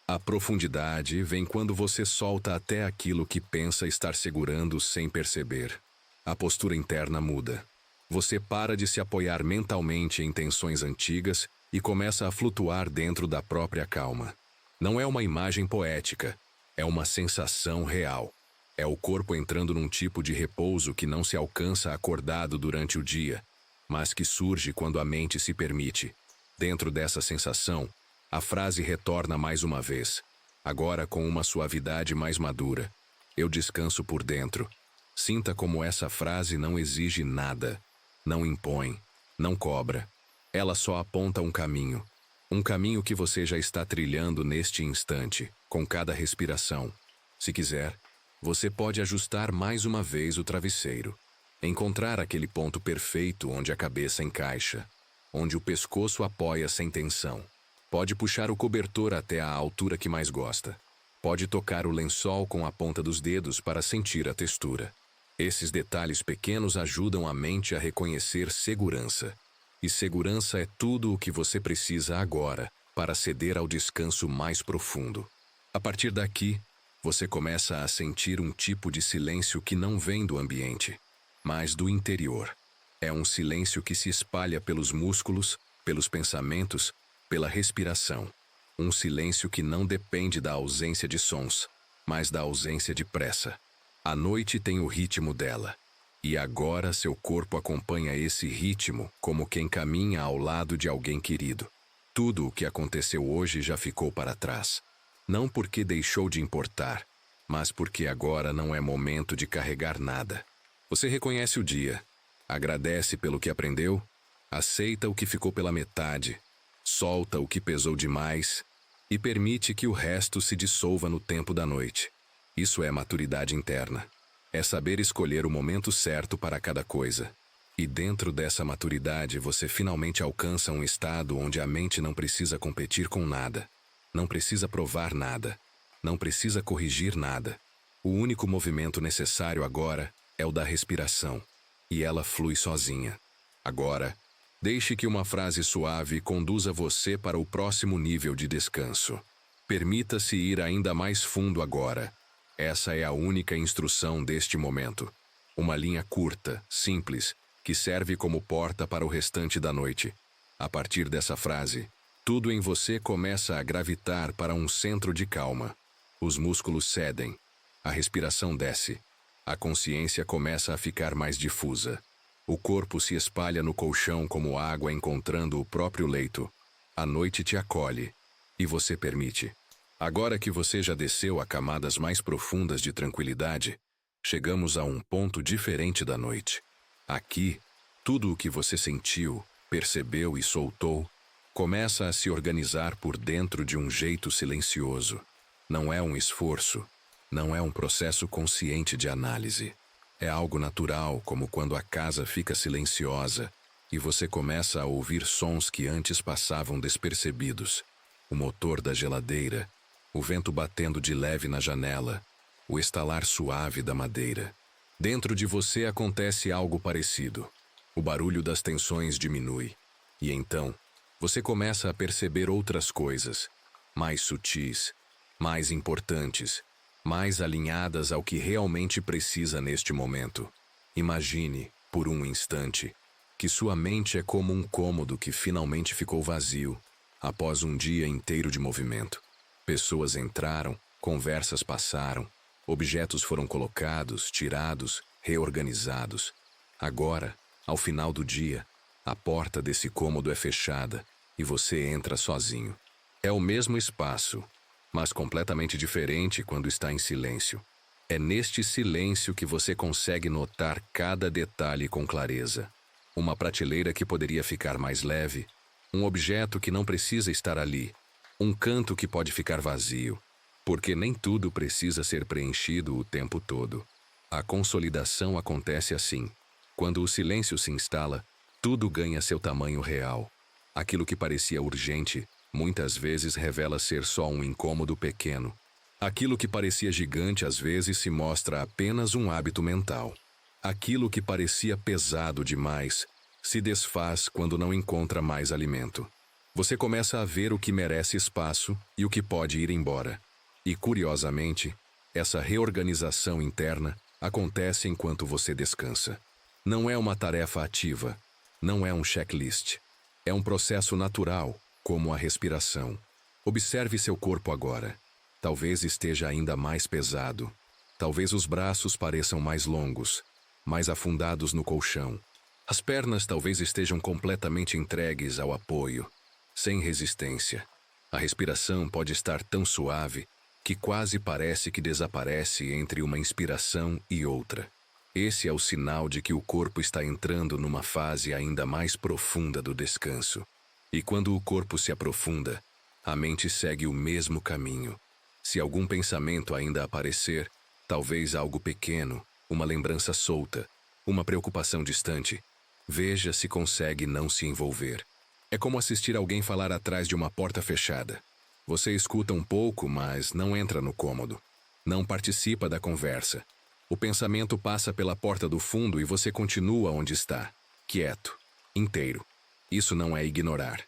A profundidade vem quando você solta até aquilo que pensa estar segurando sem perceber. A postura interna muda. Você para de se apoiar mentalmente em tensões antigas e começa a flutuar dentro da própria calma. Não é uma imagem poética, é uma sensação real. É o corpo entrando num tipo de repouso que não se alcança acordado durante o dia, mas que surge quando a mente se permite. Dentro dessa sensação, a frase retorna mais uma vez, agora com uma suavidade mais madura. Eu descanso por dentro. Sinta como essa frase não exige nada, não impõe, não cobra. Ela só aponta um caminho. Um caminho que você já está trilhando neste instante, com cada respiração. Se quiser, você pode ajustar mais uma vez o travesseiro. Encontrar aquele ponto perfeito onde a cabeça encaixa, onde o pescoço apoia sem tensão. Pode puxar o cobertor até a altura que mais gosta. Pode tocar o lençol com a ponta dos dedos para sentir a textura. Esses detalhes pequenos ajudam a mente a reconhecer segurança. E segurança é tudo o que você precisa agora para ceder ao descanso mais profundo. A partir daqui, você começa a sentir um tipo de silêncio que não vem do ambiente, mas do interior. É um silêncio que se espalha pelos músculos, pelos pensamentos, pela respiração. Um silêncio que não depende da ausência de sons, mas da ausência de pressa. A noite tem o ritmo dela. E agora seu corpo acompanha esse ritmo como quem caminha ao lado de alguém querido. Tudo o que aconteceu hoje já ficou para trás. Não porque deixou de importar, mas porque agora não é momento de carregar nada. Você reconhece o dia, agradece pelo que aprendeu, aceita o que ficou pela metade, solta o que pesou demais e permite que o resto se dissolva no tempo da noite. Isso é maturidade interna. É saber escolher o momento certo para cada coisa. E dentro dessa maturidade você finalmente alcança um estado onde a mente não precisa competir com nada. Não precisa provar nada. Não precisa corrigir nada. O único movimento necessário agora é o da respiração. E ela flui sozinha. Agora, deixe que uma frase suave conduza você para o próximo nível de descanso. Permita-se ir ainda mais fundo agora. Essa é a única instrução deste momento. Uma linha curta, simples, que serve como porta para o restante da noite. A partir dessa frase, tudo em você começa a gravitar para um centro de calma. Os músculos cedem, a respiração desce, a consciência começa a ficar mais difusa. O corpo se espalha no colchão como água encontrando o próprio leito. A noite te acolhe, e você permite. Agora que você já desceu a camadas mais profundas de tranquilidade, chegamos a um ponto diferente da noite. Aqui, tudo o que você sentiu, percebeu e soltou, começa a se organizar por dentro de um jeito silencioso. Não é um esforço, não é um processo consciente de análise. É algo natural, como quando a casa fica silenciosa e você começa a ouvir sons que antes passavam despercebidos. O motor da geladeira, o vento batendo de leve na janela, o estalar suave da madeira. Dentro de você acontece algo parecido. O barulho das tensões diminui. E então, você começa a perceber outras coisas, mais sutis, mais importantes, mais alinhadas ao que realmente precisa neste momento. Imagine, por um instante, que sua mente é como um cômodo que finalmente ficou vazio, após um dia inteiro de movimento. Pessoas entraram, conversas passaram, objetos foram colocados, tirados, reorganizados. Agora, ao final do dia, a porta desse cômodo é fechada e você entra sozinho. É o mesmo espaço, mas completamente diferente quando está em silêncio. É neste silêncio que você consegue notar cada detalhe com clareza. Uma prateleira que poderia ficar mais leve, um objeto que não precisa estar ali, um canto que pode ficar vazio, porque nem tudo precisa ser preenchido o tempo todo. A consolidação acontece assim. Quando o silêncio se instala, tudo ganha seu tamanho real. Aquilo que parecia urgente, muitas vezes revela ser só um incômodo pequeno. Aquilo que parecia gigante às vezes se mostra apenas um hábito mental. Aquilo que parecia pesado demais se desfaz quando não encontra mais alimento. Você começa a ver o que merece espaço e o que pode ir embora. E, curiosamente, essa reorganização interna acontece enquanto você descansa. Não é uma tarefa ativa, não é um checklist. É um processo natural, como a respiração. Observe seu corpo agora. Talvez esteja ainda mais pesado. Talvez os braços pareçam mais longos, mais afundados no colchão. As pernas talvez estejam completamente entregues ao apoio, sem resistência. A respiração pode estar tão suave que quase parece que desaparece entre uma inspiração e outra. Esse é o sinal de que o corpo está entrando numa fase ainda mais profunda do descanso. E quando o corpo se aprofunda, a mente segue o mesmo caminho. Se algum pensamento ainda aparecer, talvez algo pequeno, uma lembrança solta, uma preocupação distante, veja se consegue não se envolver. É como assistir alguém falar atrás de uma porta fechada. Você escuta um pouco, mas não entra no cômodo. Não participa da conversa. O pensamento passa pela porta do fundo e você continua onde está, quieto, inteiro. Isso não é ignorar,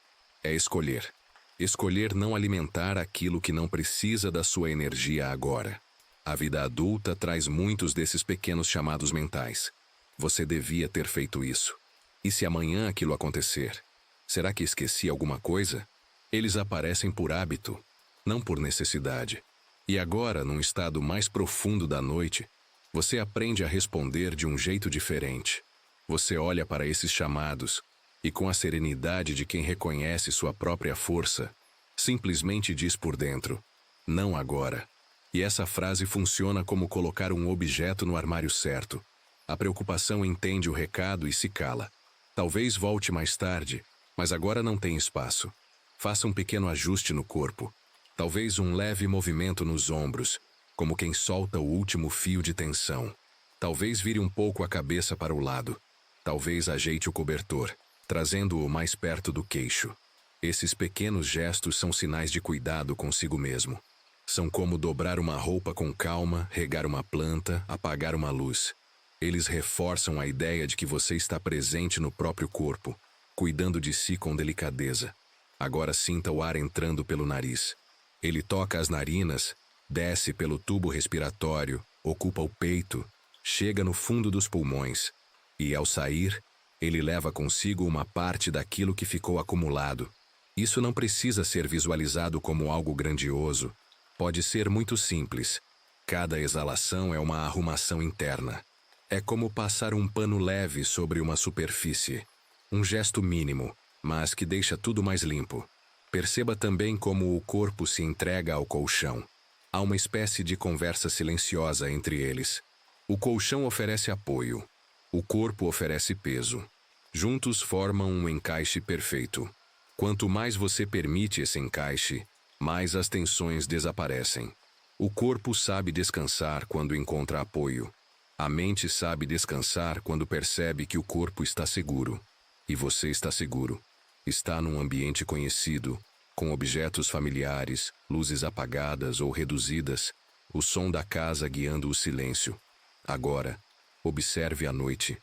é escolher. Escolher não alimentar aquilo que não precisa da sua energia agora. A vida adulta traz muitos desses pequenos chamados mentais. Você devia ter feito isso. E se amanhã aquilo acontecer? Será que esqueci alguma coisa? Eles aparecem por hábito, não por necessidade. E agora, num estado mais profundo da noite, você aprende a responder de um jeito diferente. Você olha para esses chamados e, com a serenidade de quem reconhece sua própria força, simplesmente diz por dentro: não agora. E essa frase funciona como colocar um objeto no armário certo. A preocupação entende o recado e se cala. Talvez volte mais tarde, mas agora não tem espaço. Faça um pequeno ajuste no corpo. Talvez um leve movimento nos ombros, como quem solta o último fio de tensão. Talvez vire um pouco a cabeça para o lado. Talvez ajeite o cobertor, trazendo-o mais perto do queixo. Esses pequenos gestos são sinais de cuidado consigo mesmo. São como dobrar uma roupa com calma, regar uma planta, apagar uma luz. Eles reforçam a ideia de que você está presente no próprio corpo, cuidando de si com delicadeza. Agora sinta o ar entrando pelo nariz. Ele toca as narinas, desce pelo tubo respiratório, ocupa o peito, chega no fundo dos pulmões. E, ao sair, ele leva consigo uma parte daquilo que ficou acumulado. Isso não precisa ser visualizado como algo grandioso. Pode ser muito simples. Cada exalação é uma arrumação interna. É como passar um pano leve sobre uma superfície. Um gesto mínimo, mas que deixa tudo mais limpo. Perceba também como o corpo se entrega ao colchão. Há uma espécie de conversa silenciosa entre eles. O colchão oferece apoio. O corpo oferece peso. Juntos formam um encaixe perfeito. Quanto mais você permite esse encaixe, mais as tensões desaparecem. O corpo sabe descansar quando encontra apoio. A mente sabe descansar quando percebe que o corpo está seguro. E você está seguro. Está num ambiente conhecido, com objetos familiares, luzes apagadas ou reduzidas, o som da casa guiando o silêncio. Agora, observe a noite,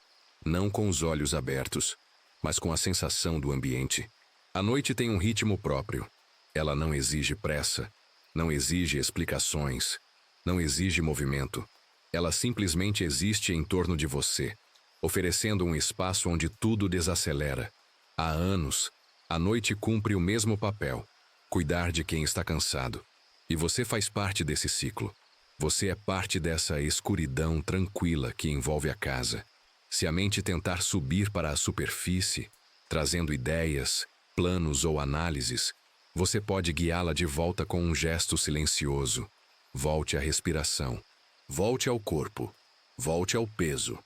não com os olhos abertos, mas com a sensação do ambiente. A noite tem um ritmo próprio. Ela não exige pressa, não exige explicações, não exige movimento. Ela simplesmente existe em torno de você, oferecendo um espaço onde tudo desacelera. Há anos, a noite cumpre o mesmo papel, cuidar de quem está cansado. E você faz parte desse ciclo. Você é parte dessa escuridão tranquila que envolve a casa. Se a mente tentar subir para a superfície, trazendo ideias, planos ou análises, você pode guiá-la de volta com um gesto silencioso. Volte à respiração. Volte ao corpo. Volte ao peso.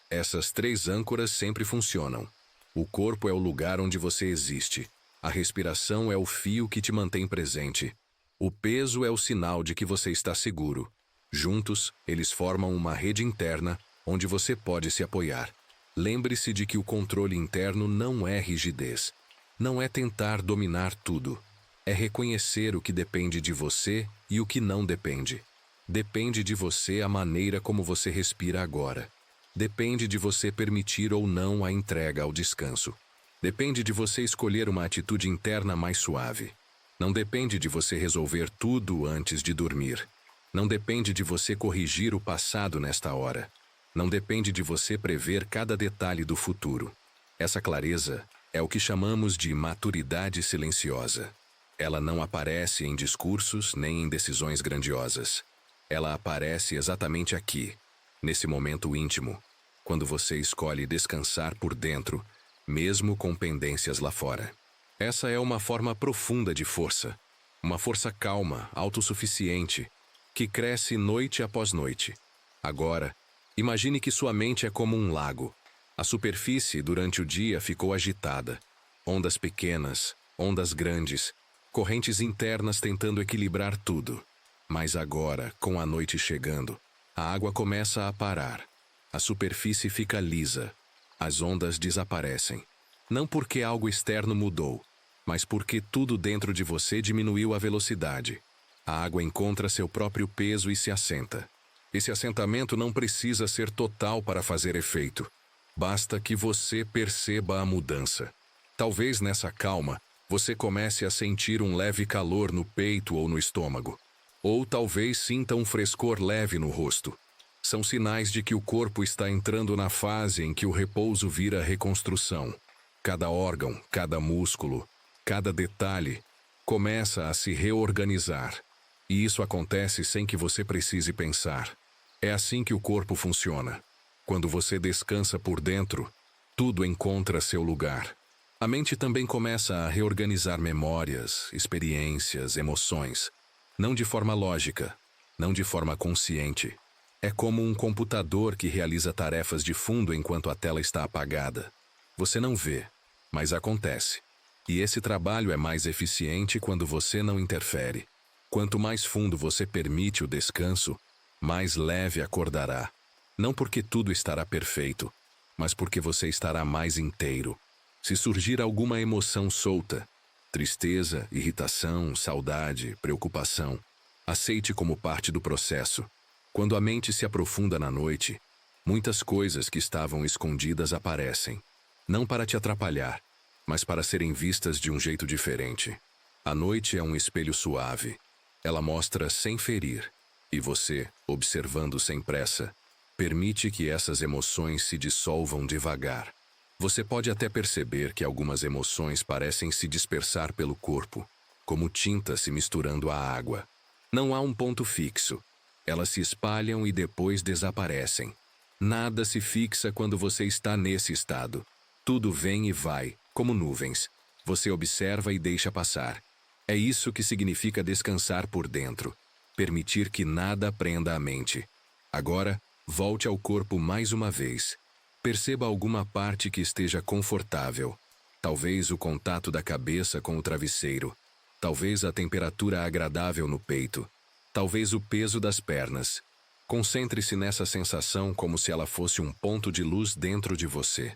Essas 3 âncoras sempre funcionam. O corpo é o lugar onde você existe. A respiração é o fio que te mantém presente. O peso é o sinal de que você está seguro. Juntos, eles formam uma rede interna onde você pode se apoiar. Lembre-se de que o controle interno não é rigidez. Não é tentar dominar tudo. É reconhecer o que depende de você e o que não depende. Depende de você a maneira como você respira agora. Depende de você permitir ou não a entrega ao descanso. Depende de você escolher uma atitude interna mais suave. Não depende de você resolver tudo antes de dormir. Não depende de você corrigir o passado nesta hora. Não depende de você prever cada detalhe do futuro. Essa clareza é o que chamamos de maturidade silenciosa. Ela não aparece em discursos nem em decisões grandiosas. Ela aparece exatamente aqui, nesse momento íntimo, quando você escolhe descansar por dentro, mesmo com pendências lá fora. Essa é uma forma profunda de força. Uma força calma, autossuficiente, que cresce noite após noite. Agora, imagine que sua mente é como um lago. A superfície durante o dia ficou agitada. Ondas pequenas, ondas grandes, correntes internas tentando equilibrar tudo. Mas agora, com a noite chegando, a água começa a parar. A superfície fica lisa. As ondas desaparecem. Não porque algo externo mudou, mas porque tudo dentro de você diminuiu a velocidade. A água encontra seu próprio peso e se assenta. Esse assentamento não precisa ser total para fazer efeito. Basta que você perceba a mudança. Talvez nessa calma, você comece a sentir um leve calor no peito ou no estômago. Ou talvez sinta um frescor leve no rosto. São sinais de que o corpo está entrando na fase em que o repouso vira reconstrução. Cada órgão, cada músculo, cada detalhe começa a se reorganizar. E isso acontece sem que você precise pensar. É assim que o corpo funciona. Quando você descansa por dentro, tudo encontra seu lugar. A mente também começa a reorganizar memórias, experiências, emoções. Não de forma lógica, não de forma consciente. É como um computador que realiza tarefas de fundo enquanto a tela está apagada. Você não vê, mas acontece. E esse trabalho é mais eficiente quando você não interfere. Quanto mais fundo você permite o descanso, mais leve acordará. Não porque tudo estará perfeito, mas porque você estará mais inteiro. Se surgir alguma emoção solta, tristeza, irritação, saudade, preocupação, aceite como parte do processo. Quando a mente se aprofunda na noite, muitas coisas que estavam escondidas aparecem. Não para te atrapalhar, mas para serem vistas de um jeito diferente. A noite é um espelho suave. Ela mostra sem ferir. E você, observando sem pressa, permite que essas emoções se dissolvam devagar. Você pode até perceber que algumas emoções parecem se dispersar pelo corpo, como tinta se misturando à água. Não há um ponto fixo. Elas se espalham e depois desaparecem. Nada se fixa quando você está nesse estado. Tudo vem e vai, como nuvens. Você observa e deixa passar. É isso que significa descansar por dentro. Permitir que nada prenda a mente. Agora, volte ao corpo mais uma vez. Perceba alguma parte que esteja confortável. Talvez o contato da cabeça com o travesseiro. Talvez a temperatura agradável no peito. Talvez o peso das pernas. Concentre-se nessa sensação como se ela fosse um ponto de luz dentro de você.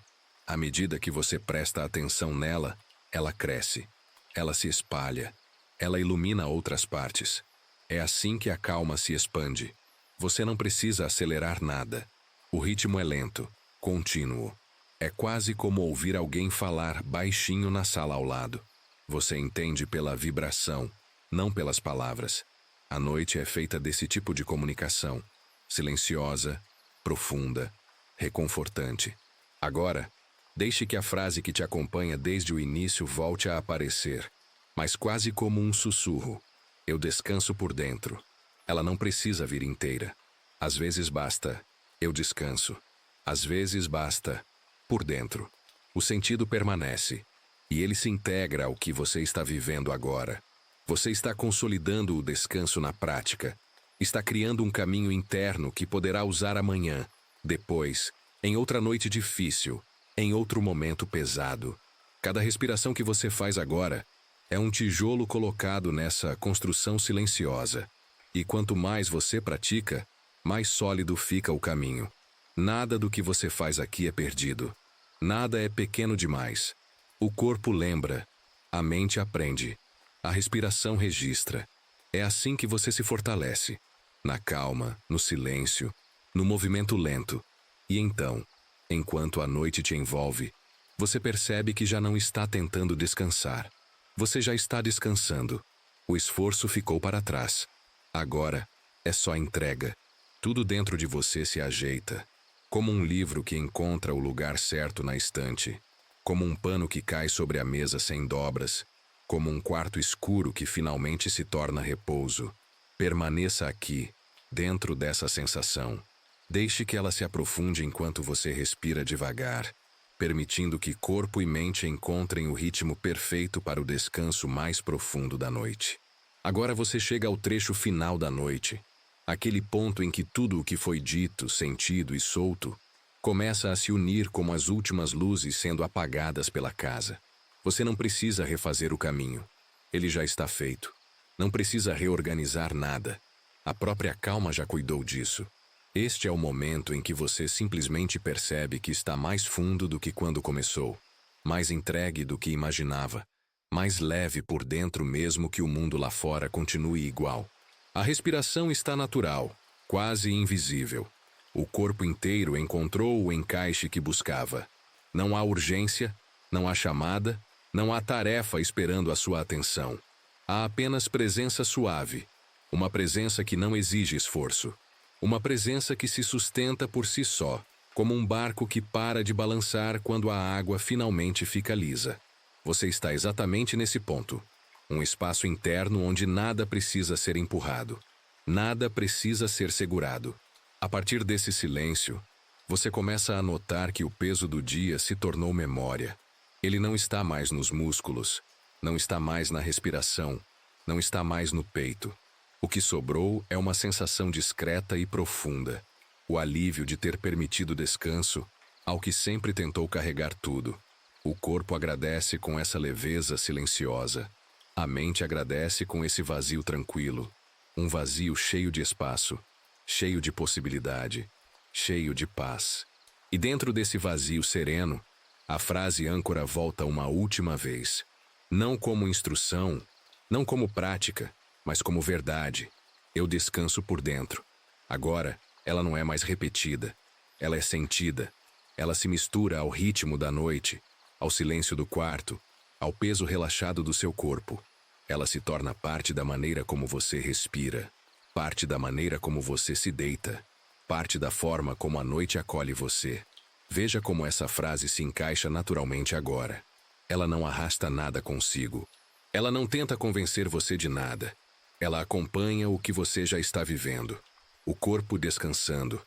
À medida que você presta atenção nela, ela cresce. Ela se espalha. Ela ilumina outras partes. É assim que a calma se expande. Você não precisa acelerar nada. O ritmo é lento, contínuo. É quase como ouvir alguém falar baixinho na sala ao lado. Você entende pela vibração, não pelas palavras. A noite é feita desse tipo de comunicação. Silenciosa, profunda, reconfortante. Agora, deixe que a frase que te acompanha desde o início volte a aparecer, mas quase como um sussurro. Eu descanso por dentro. Ela não precisa vir inteira. Às vezes basta, eu descanso. Às vezes basta, por dentro. O sentido permanece, e ele se integra ao que você está vivendo agora. Você está consolidando o descanso na prática. Está criando um caminho interno que poderá usar amanhã, depois, em outra noite difícil, em outro momento pesado. Cada respiração que você faz agora é um tijolo colocado nessa construção silenciosa. E quanto mais você pratica, mais sólido fica o caminho. Nada do que você faz aqui é perdido. Nada é pequeno demais. O corpo lembra, a mente aprende, a respiração registra. É assim que você se fortalece. Na calma, no silêncio, no movimento lento. E então, enquanto a noite te envolve, você percebe que já não está tentando descansar. Você já está descansando. O esforço ficou para trás. Agora, é só entrega. Tudo dentro de você se ajeita. Como um livro que encontra o lugar certo na estante. Como um pano que cai sobre a mesa sem dobras. Como um quarto escuro que finalmente se torna repouso. Permaneça aqui, dentro dessa sensação. Deixe que ela se aprofunde enquanto você respira devagar, permitindo que corpo e mente encontrem o ritmo perfeito para o descanso mais profundo da noite. Agora você chega ao trecho final da noite, aquele ponto em que tudo o que foi dito, sentido e solto começa a se unir como as últimas luzes sendo apagadas pela casa. Você não precisa refazer o caminho. Ele já está feito. Não precisa reorganizar nada. A própria calma já cuidou disso. Este é o momento em que você simplesmente percebe que está mais fundo do que quando começou, mais entregue do que imaginava, mais leve por dentro mesmo que o mundo lá fora continue igual. A respiração está natural, quase invisível. O corpo inteiro encontrou o encaixe que buscava. Não há urgência, não há chamada, não há tarefa esperando a sua atenção. Há apenas presença suave, uma presença que não exige esforço. Uma presença que se sustenta por si só, como um barco que para de balançar quando a água finalmente fica lisa. Você está exatamente nesse ponto. Um espaço interno onde nada precisa ser empurrado. Nada precisa ser segurado. A partir desse silêncio, você começa a notar que o peso do dia se tornou memória. Ele não está mais nos músculos, não está mais na respiração, não está mais no peito. O que sobrou é uma sensação discreta e profunda, o alívio de ter permitido descanso ao que sempre tentou carregar tudo. O corpo agradece com essa leveza silenciosa. A mente agradece com esse vazio tranquilo, um vazio cheio de espaço, cheio de possibilidade, cheio de paz. E dentro desse vazio sereno, a frase âncora volta uma última vez, não como instrução, não como prática, mas como verdade. Eu descanso por dentro. Agora, ela não é mais repetida. Ela é sentida. Ela se mistura ao ritmo da noite, ao silêncio do quarto, ao peso relaxado do seu corpo. Ela se torna parte da maneira como você respira, parte da maneira como você se deita, parte da forma como a noite acolhe você. Veja como essa frase se encaixa naturalmente agora. Ela não arrasta nada consigo. Ela não tenta convencer você de nada. Ela acompanha o que você já está vivendo. O corpo descansando,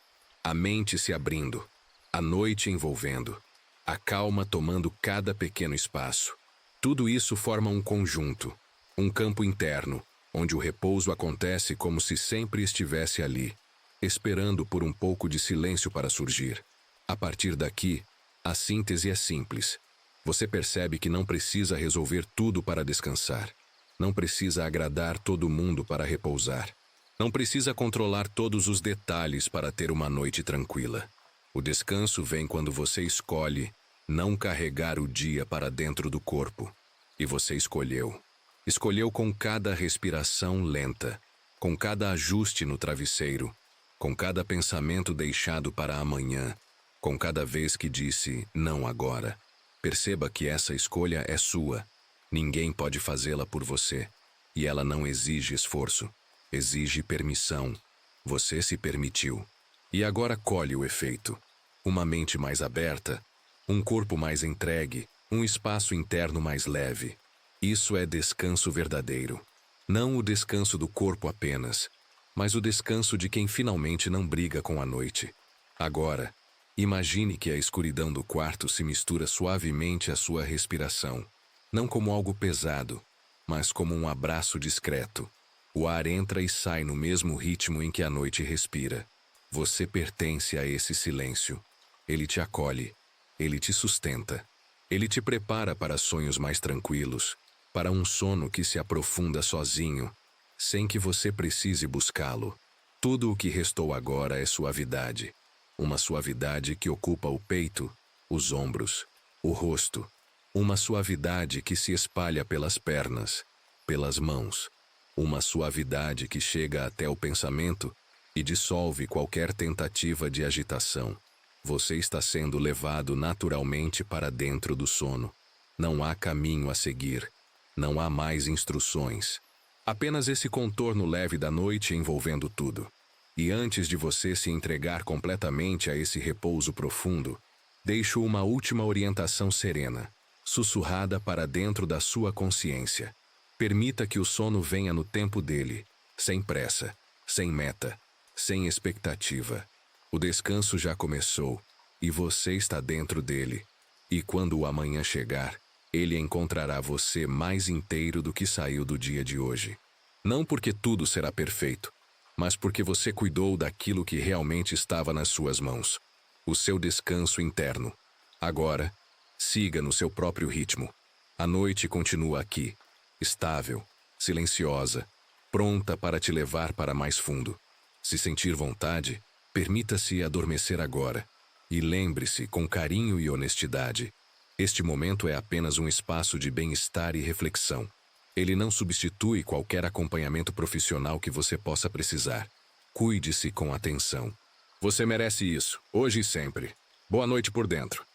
A mente se abrindo, a noite envolvendo, a calma tomando cada pequeno espaço. Tudo isso forma um conjunto, um campo interno, onde o repouso acontece como se sempre estivesse ali, esperando por um pouco de silêncio para surgir. A partir daqui, a síntese é simples. Você percebe que não precisa resolver tudo para descansar. Não precisa agradar todo mundo para repousar. Não precisa controlar todos os detalhes para ter uma noite tranquila. O descanso vem quando você escolhe não carregar o dia para dentro do corpo. E você escolheu. Escolheu com cada respiração lenta, com cada ajuste no travesseiro, com cada pensamento deixado para amanhã, com cada vez que disse não agora. Perceba que essa escolha é sua. Ninguém pode fazê-la por você. E ela não exige esforço. Exige permissão. Você se permitiu. E agora colhe o efeito. Uma mente mais aberta, um corpo mais entregue, um espaço interno mais leve. Isso é descanso verdadeiro. Não o descanso do corpo apenas, mas o descanso de quem finalmente não briga com a noite. Agora, imagine que a escuridão do quarto se mistura suavemente à sua respiração. Não como algo pesado, mas como um abraço discreto. O ar entra e sai no mesmo ritmo em que a noite respira. Você pertence a esse silêncio. Ele te acolhe. Ele te sustenta. Ele te prepara para sonhos mais tranquilos, para um sono que se aprofunda sozinho, sem que você precise buscá-lo. Tudo o que restou agora é suavidade. Uma suavidade que ocupa o peito, os ombros, o rosto. Uma suavidade que se espalha pelas pernas, pelas mãos. Uma suavidade que chega até o pensamento e dissolve qualquer tentativa de agitação. Você está sendo levado naturalmente para dentro do sono. Não há caminho a seguir. Não há mais instruções. Apenas esse contorno leve da noite envolvendo tudo. E antes de você se entregar completamente a esse repouso profundo, deixo uma última orientação serena, sussurrada para dentro da sua consciência. Permita que o sono venha no tempo dele, sem pressa, sem meta, sem expectativa. O descanso já começou, e você está dentro dele. E quando o amanhã chegar, ele encontrará você mais inteiro do que saiu do dia de hoje. Não porque tudo será perfeito, mas porque você cuidou daquilo que realmente estava nas suas mãos. O seu descanso interno. Agora, siga no seu próprio ritmo. A noite continua aqui, estável, silenciosa, pronta para te levar para mais fundo. Se sentir vontade, permita-se adormecer agora. E lembre-se, com carinho e honestidade, este momento é apenas um espaço de bem-estar e reflexão. Ele não substitui qualquer acompanhamento profissional que você possa precisar. Cuide-se com atenção. Você merece isso, hoje e sempre. Boa noite por dentro.